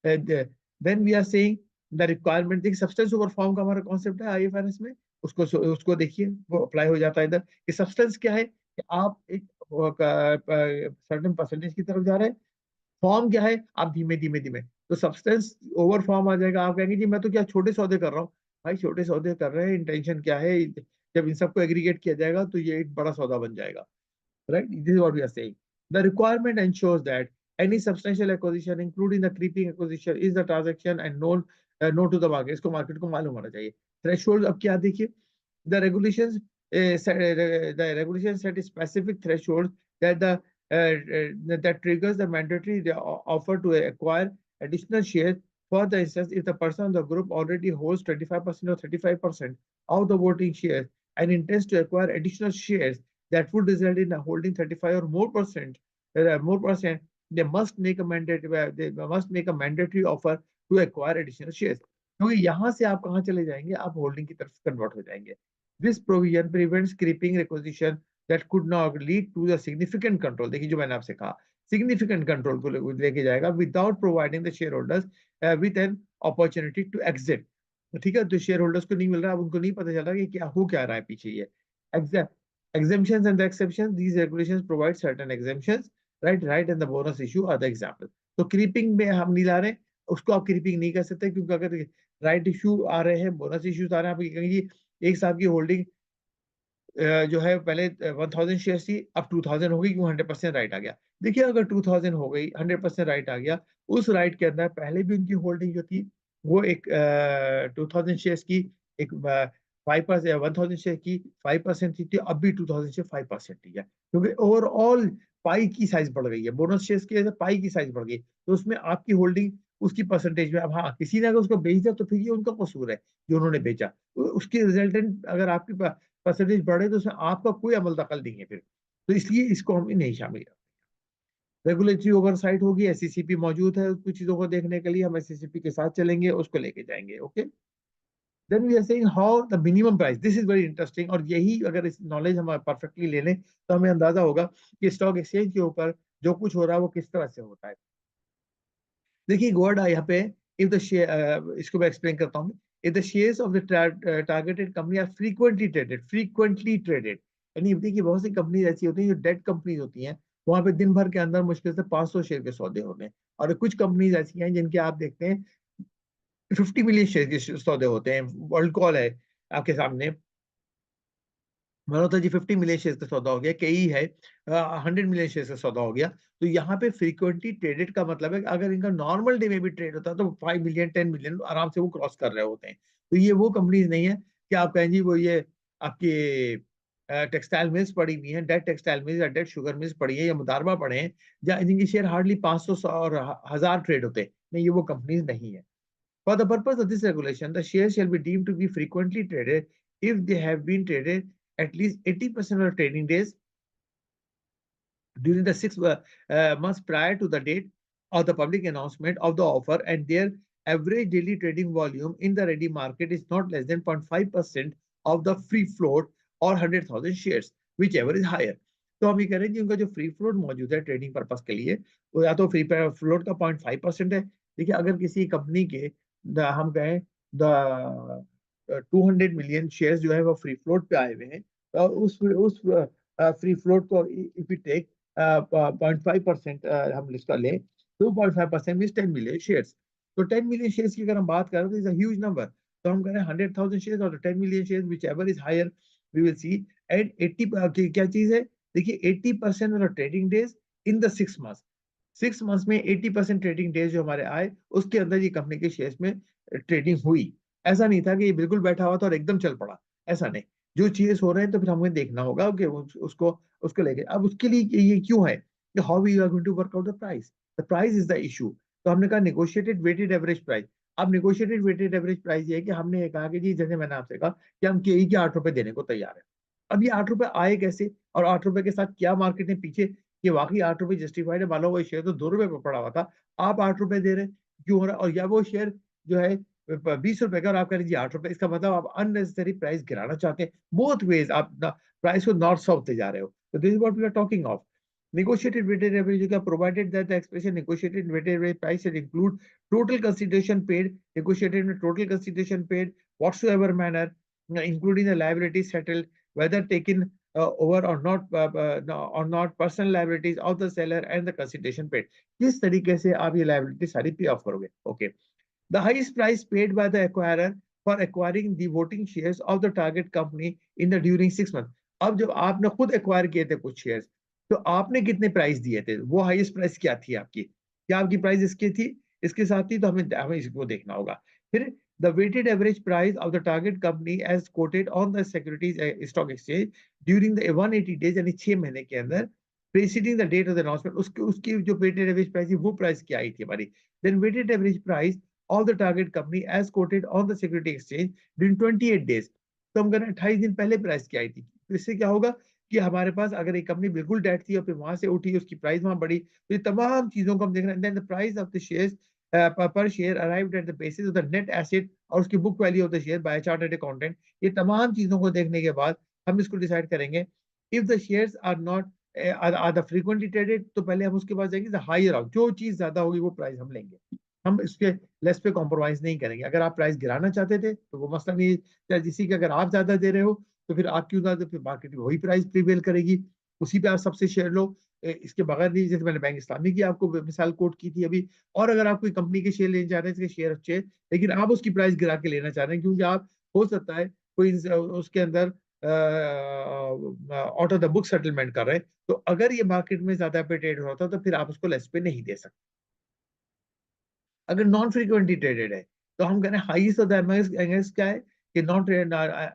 Then we are saying the requirement, देखिए सब्सटेंस ओवर फॉर्म का हमारा कॉन्सेप्ट है आईएफआरएस में, उसको देखिए वो अप्लाई हो जाता है इधर। कि सब्सटेंस क्या है कि आप एक सर्टेन परसेंटेज की तरफ जा रहे हैं, फॉर्म क्या है आप धीमे धीमे धीमे, तो सब्सटेंस ओवर फॉर्म आ जाएगा। आप कहेंगे जी मैं तो क्या छोटे सौदे कर रहा हूँ, भाई छोटे सौदे कर रहे हैं, इंटेंशन क्या है, जब इन सबको एग्रीगेट किया जाएगा तो ये एक बड़ा सौदा बन जाएगा। Right, this is what we are saying। the requirement ensures that any substantial acquisition including the creeping acquisition is the transaction and known to the market। इसको मार्केट को मालूम होना चाहिए। थ्रेशोल्ड अब क्या देखिए, the regulations the regulations set a specific threshold that that triggers the mandatory offer to acquire additional shares। for the instance, if the person in the group already holds 25% or 35% of the voting shares and intends to acquire additional shares that would result in holding 35 or more percent, they must make a mandatory offer to acquire additional shares। क्योंकि यहाँ से आप कहाँ चले जाएंगे, आप holding की तरफ कन्वर्ट हो जाएंगे। This provision prevents creeping requisition that could now lead to the significant control। देखिए जो मैंने आपसे कहा, significant control को लेके जाएगा without providing the shareholders with an opportunity to exit। ठीक है, तो शेयर होल्डर्स को नहीं मिल रहा, अब उनको नहीं पता चल रहा कि क्या हो क्या रहा है पीछे ये। Exemptions and the exceptions, these regulations provide certain exemptions, right and the bonus issue are the example। तो क्रीपिंग में हम नहीं ला रहे, उसको आप क्रीपिंग नहीं कर सकते, क्योंकि अगर राइट इशू आ रहे हैं, बोनस इश्यूज आ रहे हैं, आप कहेंगे एक साहब की होल्डिंग जो है पहले 1000 शेयर थी, अब 2000 हो गई, क्यों 100% राइट आ गया। देखिए अगर 2000 हो गई, 100% राइट आ गया, उस राइट के अंदर पहले भी उनकी होल्डिंग जो थी वो एक 2000 शेयर्स की एक 5% 1000 शेयर की 5% थी, अब भी 2000 से 5% थी है, क्योंकि ओवरऑल पाई की साइज बढ़ गई है, बोनस शेयर्स की वजह से पाई की साइज बढ़ गई, तो उसमें आपकी होल्डिंग उसकी परसेंटेज में। अब हाँ, किसी ने अगर उसको बेच दिया तो फिर ये उनका कसूर है जो उन्होंने बेचा, तो उसकी रिजल्टेंट अगर आपकी परसेंटेज बढ़े तो उसमें आपका कोई अमल दखल नहीं है फिर। तो इसलिए इसको हम नहीं शामिल करते। रेगुलेटरी ओवरसाइट होगी, एससीसीपी मौजूद है कुछ चीजों को देखने के लिए, हम एससीसीपी के साथ चलेंगे, उसको लेके जाएंगे। Okay, then we are saying how the minimum price, this is very interesting, और यही अगर इस नॉलेज हम परफेक्टली ले लें तो हमें अंदाजा होगा कि स्टॉक एक्सचेंज के ऊपर जो कुछ हो रहा है वो किस तरह से होता है। देखिए वर्ड है यहाँ पे, इफ द शेयर, इसको मैं एक्सप्लेन करता हूँ। If the shares of the targeted company are frequently traded, यानी देखिए बहुत सी कंपनी ऐसी होती हैं जो डेट कंपनीज होती हैं, वहां पे दिन भर के अंदर मुश्किल से 500 शेयर के सौदे होते हैं, और कुछ कंपनीज ऐसी हैं जिनके आप देखते हैं 50 मिलियन शेयर के सौदे होते हैं। वर्ल्ड कॉल है आपके सामने, मनोता जी 50 मिलियन शेयर का सौदा हो गया, कई है 100 मिलियन शेयर का सौदा हो गया। तो यहाँ पे फ्रीक्वेंटली ट्रेडेड का मतलब है कि अगर इनका नॉर्मल डे में भी ट्रेड होता है तो 5 मिलियन 10 मिलियन आराम से वो क्रॉस कर रहे होते हैं। तो ये वो कंपनीज नहीं है कि आप कहें जी वो ये आपकी टेक्सटाइल मिल्स पड़ी हुई हैं, डेट टेक्सटाइल मिल्स या डेट शुगर मिल्स पड़ी है या मुदारबा पड़े हैं, या जिनकी शेयर हार्डली 500 और 1000 ट्रेड होते हैं, नहीं ये वो कंपनीज नहीं है। For the purpose of this regulation, the shares shall be deemed to be frequently traded if they have been traded at least 80% of the trading days during the 6 months prior to the date of the public announcement of the offer, and their average daily trading volume in the ready market is not less than 0.5% of the free float or 100,000 shares, whichever is higher. तो हम ये कह रहे हैं कि उनका जो free float मौजूद है ट्रेडिंग पर्पस के लिए, वो या तो फ्री फ्लोट का 0.5% है। देखिए अगर किसी कंपनी के हम कहें द 200 मिलियन शेयर्स जो है वो फ्री फ्लोट पे आए हुए हैं, तो उस फ्री फ्लोट को इफ यू टेक 0.5% हम इसका लें, 2.5% मीन 10 मिलियन शेयर्स। तो 10 मिलियन शेयर्स की अगर हम बात करें तो इज ह्यूज नंबर। तो हम कह रहे हैं 100,000 शेयर्स और 10 million shares, whichever is higher we will see. And 80 क्या चीज है, देखिए 80% of the trading days in the 6 months, 6 months में 80% ट्रेडिंग डेज जो हमारे आए उसके अंदर ये कंपनी के शेयर्स में ट्रेडिंग हुई। ऐसा नहीं था कि ये बिल्कुल बैठा हुआ था और एकदम चल पड़ा, ऐसा नहीं। जो चीजें हो रहे हैं तो फिर हमें देखना होगा कि उसको लेके अब उसके लिए ये क्यों है कि how we are going to work out the price is the issue. तो हमने कहा नेगोशिएटेड वेटेड एवरेज प्राइस। अब नेगोशिएटेड वेटेड एवरेज प्राइस ये है कि हमने ये कहा कि जी जैसे मैंने आपसे कहा कि हम के के 8 रुपए देने को तैयार है। अब ये 8 रुपए आए कैसे, और 8 रुपए के साथ क्या मार्केट ने पीछे कि वाकई 8 रुपए जस्टिफाइड है, मान लो वो शेयर तो 2 रुपए पर पड़ा हुआ था, आप 8 रुपए दे रहे हैं, क्यों हो रहा है? और या वो शेयर जो है 20 रुपए का और आप कह रहे जी 8 रुपए, इसका मतलब आप अननेसेसरी प्राइस गिराना चाहते हैं। बोथ वेज आप प्राइस को नॉर्थ साउथ ले जा रहे हो। तो this is what we are talking of. Negotiated weighted average का provided that the expression negotiated weighted average price should include total consideration paid, negotiated में total consideration paid whatsoever manner, including the liabilities settled, whether taken over or not personal liabilities of the seller and the consideration paid। किस तरीके से आप ये liability सारी पे of करोगे? Okay, the highest price paid by the acquirer for acquiring the voting shares of the target company in the during 6 months। अब जब आपने खुद एक्वायर किए थे कुछ शेयर्स, तो आपने कितने प्राइस दिए थे, वो हाईएस्ट प्राइस क्या थी आपकी, क्या आपकी प्राइस इसकी थी, इसके साथ थी, तो हमें इसको देखना होगा। फिर the weighted average price of the target company as quoted on the securities stock exchange during the 180 days, यानी 6 महीने के अंदर preceding the date of the announcement, उसकी उसकी जो वेटेड एवरेज प्राइस थी वो प्राइस क्या आई थी हमारी। Then weighted average price of the target company as quoted on the security exchange during 28 days। तो हम कह रहे हैं 28 दिन पहले प्राइस क्या आई थी। तो इससे क्या होगा कि हमारे पास अगर एक कंपनी बिल्कुल डेड थी और फिर वहां से उठी, उसकी प्राइस वहां बढ़ी, तो ये तमाम चीजों को हम देख रहे हैं। Then the price of the shares per share arrived at the basis of the net asset और उसकी book value of the share by chartered accountant. ये तमाम चीजों को देखने के बाद हम इसको डिसाइड करेंगे। If the shares are not are the frequently traded, तो पहले हम उसके पास जाएंगे, द हायर ऑफ, जो चीज ज्यादा होगी वो प्राइस हम लेंगे, हम इसके लेस पे कॉम्प्रोमाइज नहीं करेंगे। अगर आप प्राइस गिराना चाहते थे तो वो मसला नहीं है, जिसी के अगर आप ज्यादा दे रहे हो तो फिर आप क्यों ज्यादा, फिर मार्केट में वही प्राइस प्रीवेल करेगी, उसी पे आप सबसे शेयर लो। इसके बगैर नहीं, जैसे मैंने बैंक इस्लामी की आपको मिसाल कोट की थी अभी, और अगर आप कोई कंपनी के शेयर लेना चाह रहे हैं, इसके शेयर अच्छे, लेकिन आप उसकी प्राइस गिरा के लेना चाह रहे हैं, क्योंकि आप हो सकता है कोई उसके अंदर out of the book settlement कर रहे हैं, तो अगर ये मार्केट में ज्यादा पे ट्रेड होता है तो फिर आप उसको लेस पे नहीं दे सकते। अगर नॉन फ्रीक्वेंटली ट्रेडेड है तो हम कह रहे हैं हाईएस्ट ऑफ द एमएस क्या है कि नॉन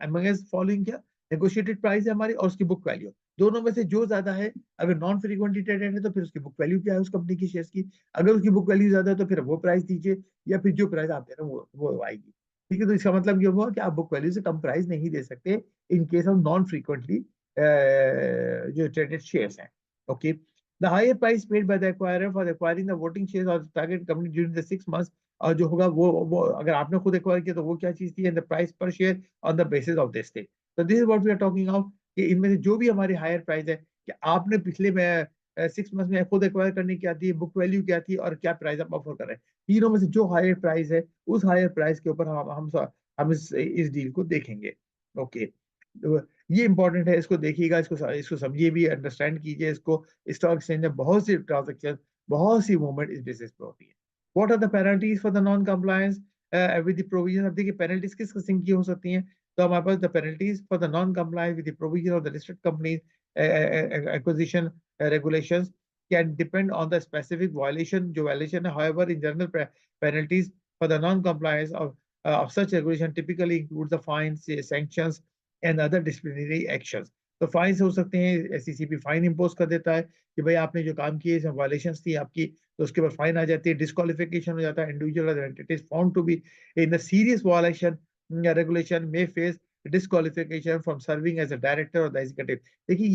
एमएस फॉलोइंग क्या, नेगोशिएटेड प्राइस है हमारी और उसकी बुक वैल्यू, दोनों में से जो ज्यादा है। अगर नॉन फ्रीक्वेंटली ट्रेडेड है तो फिर उसकी बुक वैल्यू क्या है उस कंपनी की शेयर्स की, अगर उसकी बुक वैल्यू ज्यादा है तो फिर वो प्राइस दीजिए, या फिर जो प्राइस आप दे रहे हैं वो आएगी। ठीक है, तो इसका मतलब ये हुआ कि आप बुक वैल्यू से कम प्राइस नहीं दे सकते in case of non frequently जो ट्रेडेड शेयर्स हैं। Okay, the higher price paid by the acquirer for acquiring the voting shares of the target company during the 6 months, और जो होगा वो अगर आपने खुद एक्वायर किया तो वो क्या चीज थी, and the price per share on the basis of this thing. तो this is what we are talking of, कि इनमें से जो भी हमारी हायर प्राइस है, कि आपने पिछले में 6 मंथ्स में खुद एक्वायर करने क्या थी, बुक वैल्यू क्या थी, और क्या प्राइस आप ऑफर कर रहे हैं, तीनों में से जो हायर प्राइस है उस हायर प्राइस के ऊपर हम इस डील को देखेंगे। ओके, तो ये इंपॉर्टेंट है, इसको देखिएगा, इसको समझिए भी, अंडरस्टैंड कीजिए इसको। स्टॉक एक्सचेंज में बहुत सी ट्रांजेक्शन, बहुत सी मूवमेंट इस बेसिस पे होती है। What are the penalties for the non compliance with the provision? अब देखिए पेनल्टीज किस किस्म की हो सकती हैं। तो हमारे पास the penalties for the non compliance with the provision of the listed companies acquisition regulations can depend on the specific violation जो violation है। However, in general, penalties for the non-compliance of such regulation typically includes the fines, sanctions, and other disciplinary actions. तो fine हो सकते हैं, SECP fine impose कर देता है कि भाई आपने जो काम किए, इसमें वायलेशंस थी आपकी, तो उसके बाद फाइन आ जाती है, डिस्क्वालिफिकेशन हो जाता है। Individual entities found to be in the serious violation regulation में face disqualification from serving as a director और द एग्जीक्यूटिव। देखिए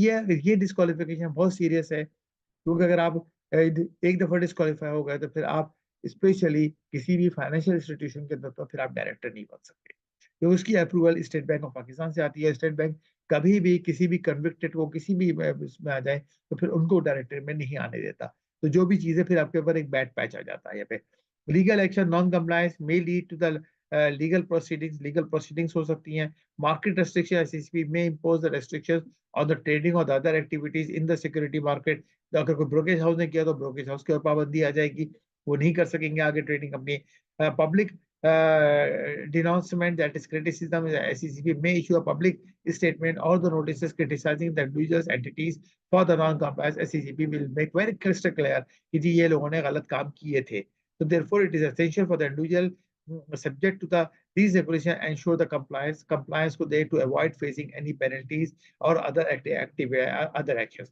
ये डिस्क्वालिफिकेशन बहुत सीरियस है, क्योंकि अगर आप एक दफा डिस्क्वालीफाई हो गए तो फिर आप स्पेशली किसी भी फाइनेंशियल इंस्टीट्यूशन के अंदर तो फिर आप डायरेक्टर नहीं बन सकते, तो उसकी approval state bank of Pakistan से आती है। स्टेट बैंक कभी भी किसी भी कन्विक्टेड को किसी भी इसमें आ जाए तो फिर उनको डायरेक्टर में नहीं आने देता। तो जो भी चीजें फिर आपके ऊपर एक बैड पैच आ जाता है यहाँ पे। Legal action non compliance may lead to the legal proceedings हो सकती हैं। मार्केट रेस्ट्रिक्शन, एससीसीपी में impose the restrictions on the trading और the other activities in the security market. तो अगर कोई ब्रोकेज हाउस ने किया तो ब्रोकेज हाउस के ऊपर पाबंदी आ जाएगी, वो नहीं कर सकेंगे आगे trading company. Public denouncement, that is criticism, SECP may issue a public statement or the notices criticizing the individuals entities for the non-compliance. SECP will make very crystal clear कि जी ये लोगों ने गलत काम किए थे। So therefore it is essential for the individual subject to the these regulations ensure the compliance को दे to avoid facing any penalties or other actions.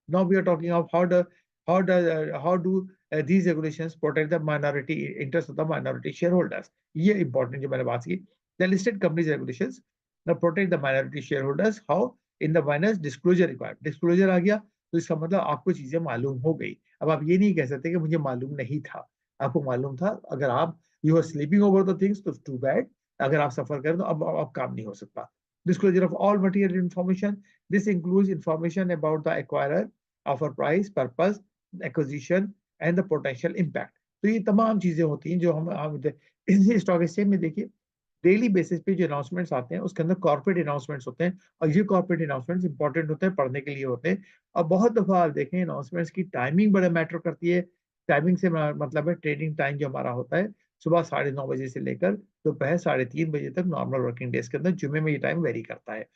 Now we are talking of how do these regulations protect the minority interest of the minority shareholders. ये important जो मैंने बात की, the listed companies regulations now protect the minority shareholders. How? In the minus disclosure required. Disclosure आ गया तो इसका मतलब आपको चीजें मालूम हो गई। अब आप ये नहीं कह सकते कि मुझे मालूम नहीं था, आपको मालूम था। अगर आप you are sleeping over the things तो टू बैड, अगर आप सफर करें तो अब काम नहीं हो सकता। Disclosure of all material information. This includes information about the acquirer, offer price, purpose, acquisition, and the potential impact. तो ये तमाम चीजें होती हैं जो हम इसी स्टॉक एक्सचेंज में देखिए डेली बेसिस पे जो अनाउंसमेंट्स आते हैं उसके अंदर कॉर्पोरेट अनाउंसमेंट्स होते हैं, और ये कॉर्पोरेट अनाउंसमेंट्स इंपॉर्टेंट होते हैं, पढ़ने के लिए होते हैं। और बहुत दफा आप देखें अनाउंसमेंट्स की टाइमिंग बड़ा मैटर करती है। टाइमिंग से मतलब है ट्रेडिंग टाइम जो हमारा होता है सुबह 9:30 से लेकर दोपहर 3:30 तक नॉर्मल वर्किंग डेज के अंदर, जुम्मे में ये टाइम वेरी करता है।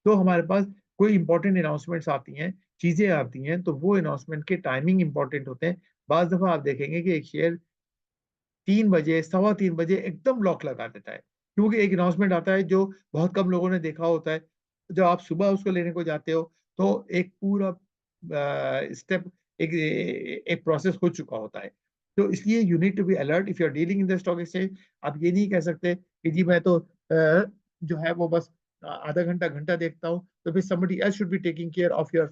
तो हमारे पास कोई इंपॉर्टेंट अनाउंसमेंट्स आती हैं, चीजें आती हैं, तो वो अनाउंसमेंट के टाइमिंग इंपॉर्टेंट होते हैं। बाज दफा आप देखेंगे कि एक शेयर 3 बजे 3:15 बजे एकदम लॉक लगा देता है, क्योंकि एक अनाउंसमेंट आता है जो बहुत कम लोगों ने देखा होता है। जब आप सुबह उसको लेने को जाते हो तो एक पूरा स्टेप एक एक प्रोसेस हो चुका होता है। तो इसलिए you need to be alert if you are dealing in the stock exchange. आप ये नहीं कह सकते कि जी मैं तो जो है वो बस आधा घंटा घंटा देखता हूँ, तो फिर somebody else should be taking care of your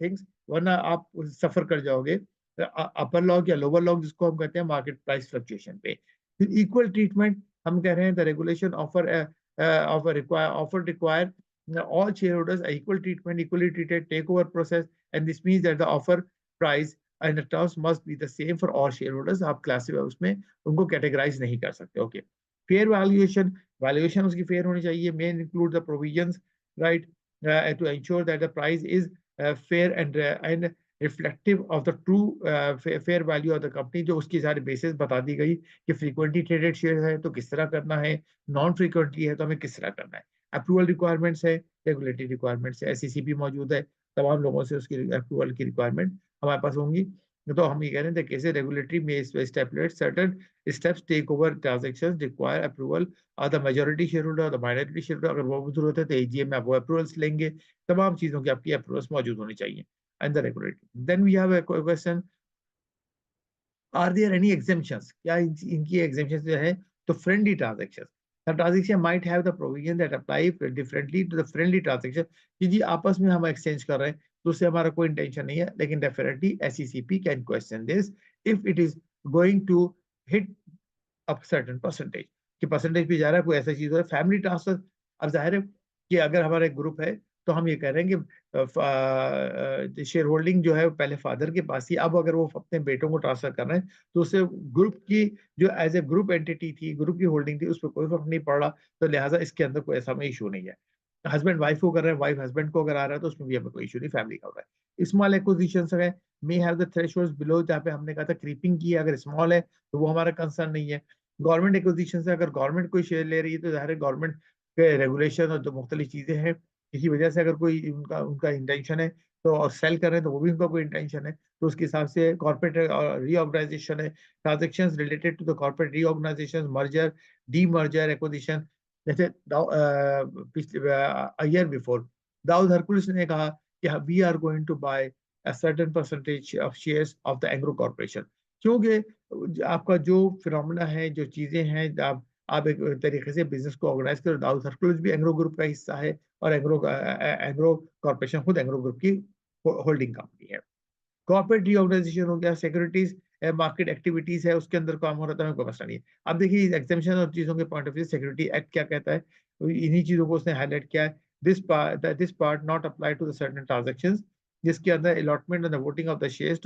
things, वरना आप सफर कर जाओगे अपर लॉग या लोअर लॉग जिसको हम कहते हैं मार्केट प्राइस फ्लक्चुएशन पे। फिर इक्वल ट्रीटमेंट हम कह रहे हैं the regulation offer require all shareholders are equal treatment, equally treated takeover process, and this means that the offer price and the terms must be the same for all shareholders. आप classify उसमें उनको categorize नहीं कर सकते। Okay, fair valuation, valuation उसकी fair होनी चाहिए। May include the provisions right to ensure that the price is fair and reflective of the true fair value of the company। जो उसकी सारी बेसिस बता दी गई कि फ्रीक्वेंटली ट्रेडेड शेयर है तो किस तरह करना है, नॉन फ्रीक्वेंटली है तो हमें किस तरह करना है। अप्रूवल रिक्वायरमेंट्स है, रेगुलेटरी रिक्वायरमेंट्स है, SECP मौजूद है, तमाम लोगों से उसकी अप्रूवल की रिक्वायरमेंट हमारे पास होंगी। तो हम ये कह रहे हैं कैसे रेगुलेटरी में stipulate certain steps take over transactions require approval और the majority share holder, the minority shareholder, अगर वो जरूरत है तो AGM में आप वो अप्रूवल्स लेंगे। तमाम चीजों की आपकी अप्रूवल्स मौजूद होनी चाहिए and the regulatory. Then we have a question, are there any exemptions? क्या इनकी exemptions जो है तो friendly transaction, The transaction might have the provision that apply differently to the friendly transaction, कि जी आपस में हम एक्सचेंज कर रहे हैं तो उससे हमारा कोई इंटेंशन नहीं है, लेकिन definitely SECP can question this if it is going to hit up certain percentage, कि परसेंटेज भी जा रहा है, कोई ऐसा चीज हो रहा है फैमिली ट्रांसफर। अब जाहिर है कि अगर हमारा एक ग्रुप है तो हम ये कह रहे हैं कि शेयर होल्डिंग जो है पहले फादर के पास थी, अब अगर वो अपने बेटों को ट्रांसफर कर रहे हैं तो उससे ग्रुप की जो एज ए ग्रुप एंटिटी थी, ग्रुप की होल्डिंग थी, उस पर कोई फर्क नहीं पड़ रहा, तो लिहाजा इसके अंदर कोई ऐसा इशू नहीं है। हस्बैंड वाइफ को कर रहे हैं, वाइफ हस्बैंड को अगर आ रहा है तो उसमें भी हमें कोई इशू नहीं, फैमिली का हो रहा है। स्मॉल एक्विजिशंस है may have the thresholds below, जहाँ पे हमने कहा था क्रीपिंग की है, अगर स्मॉल है तो वो हमारा कंसर्न नहीं है। गवर्नमेंट एक्विजिशन से अगर गवर्नमेंट कोई शेयर ले रही है तो जाहिर है गवर्नमेंट के रेगुलेशन और जो मुख्तलिफ चीजें हैं, इसी वजह से अगर कोई उनका उनका इंटेंशन है तो और सेल कर रहे हैं तो वो भी उनका कोई इंटेंशन है, तो उसके हिसाब से कॉर्पोरेट रीऑर्गेनाइजेशन है, transaction related to the corporate reorganization, merger, demerger, acquisition. जैसे पिछले ईयर बिफोर दाऊद हरकुलिस ने कहा कि we are going to buy a certain percentage of shares of the Engro corporation, क्योंकि आपका जो फिनोमेना है, जो चीजें हैं, आप एक तरीके से बिजनेस को ऑर्गेनाइज करो। दाऊद हरकुलिस भी एंग्रो ग्रुप का हिस्सा है और एंग्रो कॉर्पोरेशन खुद एंग्रो ग्रुप की होल्डिंग कंपनी है। कॉर्पोरेट रीऑर्गेनाइजेशन हो गया, सिक्योरिटीज मार्केट एक्टिविटीज है, उसके अंदर काम हो रहा था, कोई मसला नहीं है। अब देखिए एग्जामिशन और चीजों के point of view security act क्या कहता है, इन्हीं चीजों को उसने हाईलाइट किया है। This part not apply to the certain transactions, जिसके अंदर allotment and the voting of the shares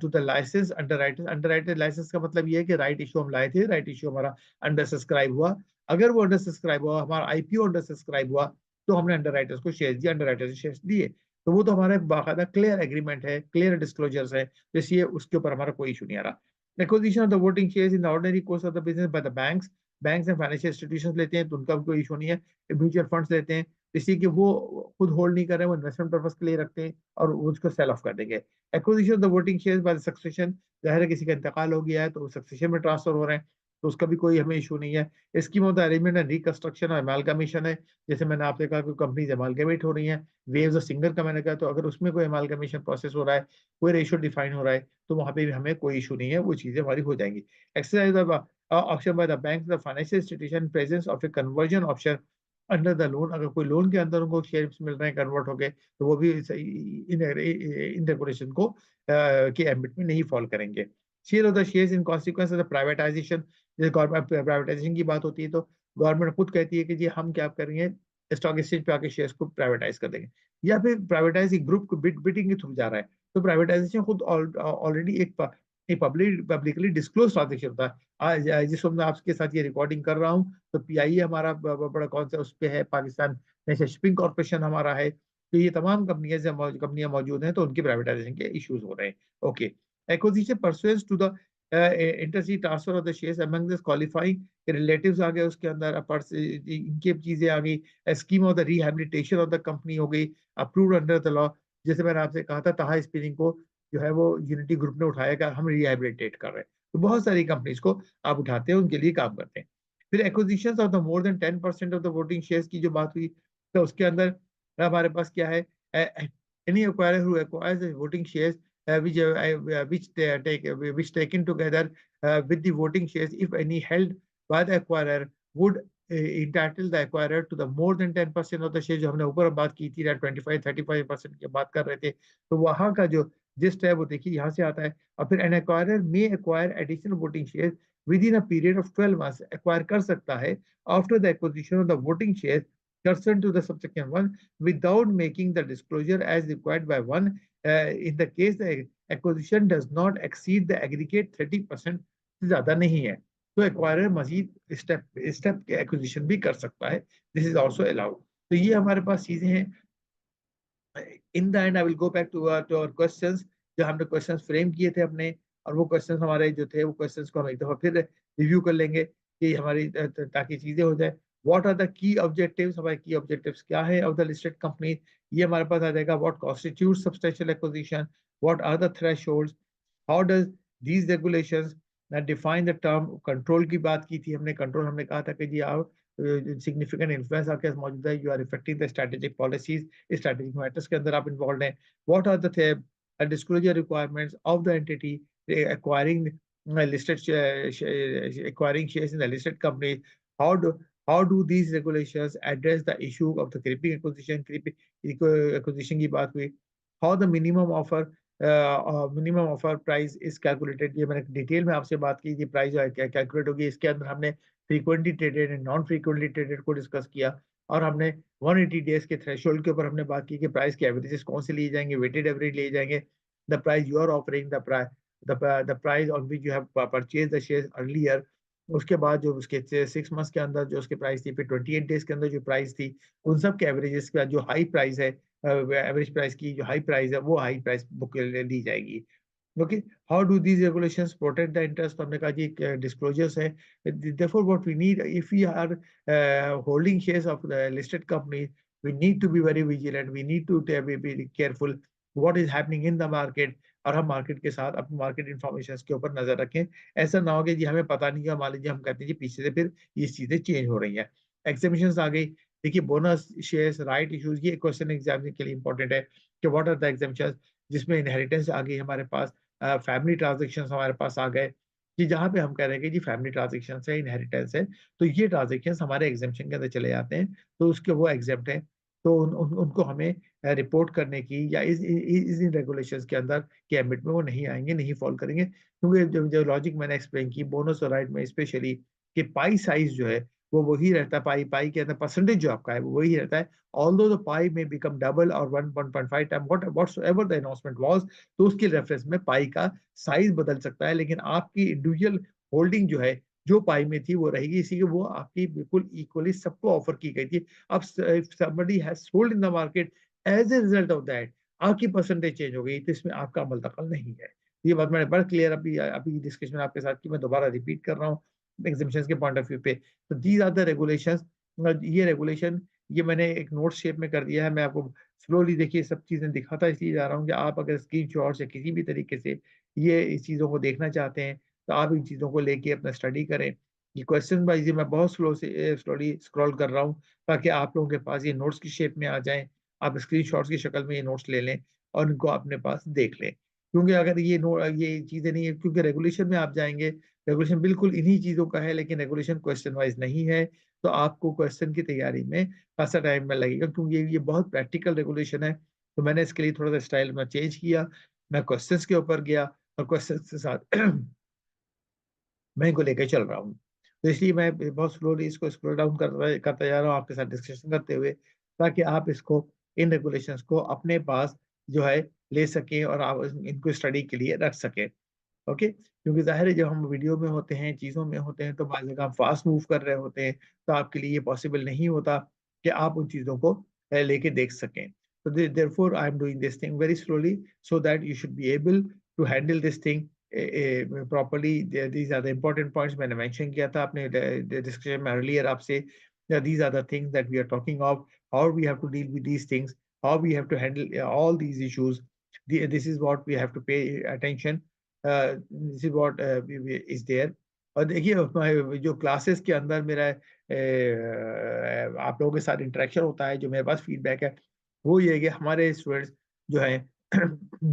to the license underwriters. Underwriter license का मतलब ये है कि राइट इशू हम लाए थे, राइट इशू हमारा अंडर सब्सक्राइब हुआ, अगर वो अंडर सब्सक्राइब हुआ, हमारा IPO अंडर सब्सक्राइब हुआ, तो हमने अंडरराइटर्स को शेयर दिया, अंडरराइटर्स ने शेयर दिए, तो वो तो हमारा एक बाकायदा क्लियर एग्रीमेंट है, क्लियर डिस्क्लोजर्स है, इसलिए उसके ऊपर हमारा कोई इशू नहीं आ रहा। Acquisition of the voting shares in the ordinary course of the business by the banks, banks and financial institutions लेते हैं तो उनका भी कोई इशू नहीं है। म्यूचुअल फंड्स लेते हैं, इसी कि वो खुद होल्ड नहीं कर रहे हैं, वो इन्वेस्टमेंट पर्पस के लिए रखते हैं और उसको सेल ऑफ कर देंगे। Acquisition of the voting shares by the succession, जाहिर है किसी का इंतकाल हो गया है तो सक्सेशन में ट्रांसफर हो रहे हैं, तो उसका भी कोई हमें इशू नहीं है। Scheme of the arrangement and reconstruction और अमालगमेशन है, जैसे मैंने आपसे कहा कि कंपनीज अमालगमेट हो रही हैं, वेव्स और सिंगर का मैंने कहा, तो अगर उसमें कोई अमालगमेशन प्रोसेस हो रहा है, कोई रेशियो डिफाइन हो रहा है, तो वहां पे भी हमें कोई इशू नहीं है, वो चीजें हमारी हो जाएंगी। Exercise of option by the bank, the financial institution, presence of A conversion option under the loan, अगर कोई लोन के अंदर उनको शेयर्स मिल रहे हैं कन्वर्ट होके, तो वो भी इन रेगुलेशन को के एम्बिट में नहीं फॉल करेंगे। Share of the shares in consequence of the privatisation, जैसे गवर्नमेंट प्राइवेटाइजेशन की बात होती है तो गवर्नमेंट खुद कहती है कि जी हम क्या करेंगे, स्टॉक एक्सचेंज पे आके शेयर्स को प्राइवेटाइज कर देंगे, या फिर प्राइवेटाइजिंग ग्रुप को बिडिंग के थ्रू जा रहा है, तो प्राइवेटाइजेशन खुद ऑलरेडी एक पब्लिकली डिस्क्लोज ट्रांजेक्शन होता है। आज जिस वक्त मैं आपके साथ ये रिकॉर्डिंग कर रहा हूँ तो PIA हमारा बड़ा कौन सा उस पे है, पाकिस्तान नेशनल शिपिंग कॉर्पोरेशन हमारा है, तो ये तमाम कंपनियां मौजूद हैं, तो उनकी प्राइवेटाइजेशन के इश्यूज हो रहे हैं। Okay, acquisition pursuance to the inter se transfer of the shares among this qualifying relatives आ गए, उसके अंदर इनकी चीजें आ गई। Scheme of the rehabilitation of the company हो गई, अप्रूव्ड अंडर द लॉ, जैसे मैंने आपसे कहा था ताहा स्पिनिंग को जो है वो यूनिटी ग्रुप ने उठाया कि हम रिहेबिलिटेट कर रहे हैं, तो बहुत सारी कंपनीज को आप उठाते हैं, उनके लिए काम करते हैं। फिर acquisition of the more than 10% of the voting shares की जो बात हुई, तो उसके अंदर हमारे पास क्या है, any acquirer who acquires voting shares which taken together with the voting shares, if any held by the acquirer, would entitle the acquirer to the more than 10% of the shares, जो हमने ऊपर बात की थी 25-35% की बात कर रहे थे, तो वहां का जो जिस्ट है वो देखिए यहाँ से आता है। और फिर an acquirer may acquire additional voting share within a period of 12 months, acquire कर सकता है after the acquisition of the voting share pursuant to the subsection 1 without making the disclosure as required by 1 in the case the acquisition does not exceed the aggregate 30% से ज्यादा नहीं है, तो acquirer मजीद step के acquisition भी कर सकता है, दिस इज आल्सो अलाउड। तो ये हमारे पास चीजें हैं। In the end I will go back to our questions, जो हमने क्वेश्चंस फ्रेम किए थे अपने, और वो क्वेश्चंस हमारे जो थे वो क्वेश्चंस को हम एक दफा फिर रिव्यू कर लेंगे कि हमारी ताकि चीजें हो जाए। What are the key objectives, हमारे की ऑब्जेक्टिव्स क्या है ऑफ द लिस्टेड कंपनी, ये हमारे पास आ जाएगा। What constitute substantial acquisition, what are the thresholds, how does these regulations define the term. Control की बात की थी हमने, कंट्रोल हमने कहा था कि जी आप सिग्निफिकेंट इन्फ्लुएंस आपके मौजूद है, you are effecting the strategic policies, strategic matters के अंदर आप इन्वॉल्व हैं। व्हाट आर द disclosure requirements of the entity acquiring listed acquiring shares in the listed company, how do how do these regulations address the issue of the creeping acquisition? Creeping acquisition की बात हुई। How the minimum offer price is calculated, ये मैंने detail में आपसे बात की, price जो है कैलकुलेट होगी। इसके अंदर हमने frequently traded and non frequently traded को डिस्कस किया, और हमने 180 डेज के थ्रेशोल्ड के ऊपर हमने बात की कि प्राइस के एवरेजेस कौन से लिए जाएंगे, वेटेड एवरेज लिए जाएंगे, the price you are offering, the price on which you have purchase the share earlier. उसके बाद जो उसके 6 मंथ्स के अंदर जो उसकी प्राइस थी, फिर 28 डेज के अंदर जो प्राइस थी, उन सब के एवरेजेस का जो हाई प्राइस है, एवरेज प्राइस की जो हाई प्राइस है, वो हाई प्राइस बुक ली जाएगी। Okay, how do these regulations protect the interest? तो हमने कहा जी डिस्क्लोजर्स है। therefore what we need, if we are holding shares of the listed companies, we need to be very vigilant, we need to be careful what is happening in the market, और हम market के साथ अपनी market information के ऊपर नजर रखें। ऐसा ना हो कि जी हमें पता नहीं है, मान लीजिए हम कहते हैं जी पीछे से फिर ये चीजें चेंज हो रही हैं। एग्जामिनेशन आ गई, देखिए बोनस शेयर्स राइट इश्यूज, ये क्वेश्चन एग्जाम के लिए इंपॉर्टेंट है कि व्हाट आर द एग्जामिनेशन, जिसमें इनहेरिटेंस आ गई हमारे पास, फैमिली ट्रांजेक्शन हमारे पास आ गए कि जहाँ पे हम कह रहे हैं कि जी फैमिली ट्रांजेक्शन है, इनहेरिटेंस है, तो ये ट्रांजेक्शन हमारे एग्जामिनेशन के अंदर चले जाते हैं, तो उसके वो एग्जेप्ट हैं, तो उनको हमें रिपोर्ट करने की या इस इन रेगुलेशंस के अंदर के एम्बिट में वो नहीं आएंगे, नहीं फॉलो करेंगे, क्योंकि जो लॉजिक मैंने एक्सप्लेन की बोनस और राइट में स्पेशली, कि पाई साइज जो है वो वही रहता है, पाई पाई के अंदर परसेंटेज जो आपका है वो वही रहता है, although the pie may become double or 1.5 time whatsoever the announcement was, तो उसके रेफरेंस में पाई का साइज बदल सकता है, लेकिन आपकी इंडिविजुअल होल्डिंग जो है जो पाई में थी वो रहेगी, इसीलिए वो आपकी बिल्कुल इक्वली सबको ऑफर की गई थी। अब somebody has sold in the market as a result of that, आपकी परसेंटेज चेंज हो गई, तो इसमें आपका अमल दखल नहीं है। ये बात मैंने बड़ा क्लियर अभी अभी डिस्कशन आपके साथ की, मैं दोबारा रिपीट कर रहा हूँ एग्जामिनेशन के पॉइंट ऑफ व्यू पे। तो दीज आर द रेगुलेशंस, ये रेगुलेशन ये मैंने एक नोट शेप में कर दिया है, मैं आपको स्लोली देखिए सब चीजें दिखाता इसलिए जा रहा हूँ कि आप अगर स्क्रीनशॉट या किसी भी तरीके से ये इस चीजों को देखना चाहते हैं, तो आप इन चीजों को लेके अपना स्टडी करें। ये क्वेश्चन वाइज मैं बहुत स्लोली स्क्रॉल कर रहा हूँ, ताकि आप लोगों के पास ये नोट्स की शेप में आ जाएं, आप स्क्रीनशॉट्स की शक्ल में ये नोट्स ले लें और इनको अपने पास देख लें। क्योंकि अगर ये चीजें नहीं है, क्योंकि रेगुलेशन में आप जाएंगे, रेगुलेशन बिल्कुल इन्हीं चीजों का है, लेकिन रेगुलेशन क्वेश्चन वाइज नहीं है, तो आपको क्वेश्चन की तैयारी में खासा टाइम में लगेगा, क्योंकि ये बहुत प्रैक्टिकल रेगुलेशन है। तो मैंने इसके लिए थोड़ा सा स्टाइल में चेंज किया, मैं क्वेश्चंस के ऊपर गया और क्वेश्चंस के साथ मैं इनको लेकर चल रहा हूँ। तो इसलिए मैं बहुत स्लोली इसको स्क्रॉल डाउन करता जा रहा हूँ आपके साथ डिस्कशन करते हुए, ताकि आप इसको इन रेगुलेशंस को अपने पास जो है ले सकें और आप इनको स्टडी के लिए रख सकें। ओके, क्योंकि ज़ाहिर है जब हम वीडियो में होते हैं, चीज़ों में होते हैं, तो बाद जगह हम फास्ट मूव कर रहे होते हैं, तो आपके लिए ये पॉसिबल नहीं होता कि आप उन चीज़ों को लेके देख सकें। तो therefore I am doing this thing very slowly so that you should be able to handle this thing properly. These are the important points मैंने मेंशन किया था अपने डिस्कशन में अर्लियर आपसे। These are the things that we are talking of, how we have to deal with these things, how we have to handle all these issues. This is what we have to pay attention, this is what is there. और देखिए जो classes के अंदर मेरा आप लोगों के साथ इंटरेक्शन होता है, जो मेरे पास फीडबैक है, वो ये है कि हमारे स्टूडेंट्स जो हैं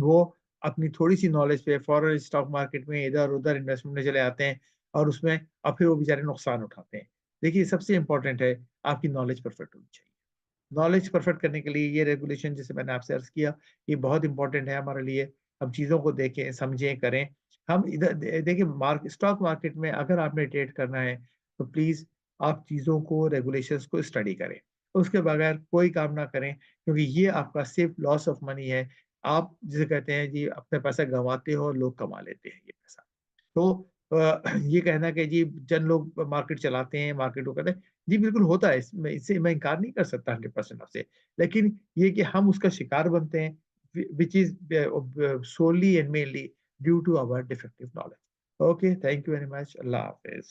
वो अपनी थोड़ी सी नॉलेज पे फॉरेन स्टॉक मार्केट में इधर उधर इन्वेस्टमेंट में चले आते हैं, और उसमें अब फिर वो बेचारे नुकसान उठाते हैं। देखिए सबसे इंपॉर्टेंट है आपकी नॉलेज परफेक्ट होनी चाहिए। नॉलेज परफेक्ट करने के लिए ये रेगुलेशन जिसे मैंने आपसे अर्ज किया, ये बहुत इंपॉर्टेंट है हमारे लिए। हम चीज़ों को देखें, समझें, करें। हम इधर देखिए स्टॉक मार्केट में अगर आपने ट्रेड करना है, तो प्लीज़ आप चीज़ों को, रेगुलेशंस को स्टडी करें। उसके बगैर कोई काम ना करें, क्योंकि ये आपका सिर्फ लॉस ऑफ मनी है। आप जिसे कहते हैं जी अपने पैसा गंवाते हो और लोग कमा लेते हैं ये पैसा। तो ये कहना कि जी चंद लोग मार्केट चलाते हैं, मार्केट को करते हैं, जी बिल्कुल होता है, इसमें इससे मैं इनकार नहीं कर सकता 100% आपसे। लेकिन ये कि हम उसका शिकार बनते हैं, which is solely and mainly due to our defective knowledge. Okay, thank you very much. अल्लाह हाफ़िज़।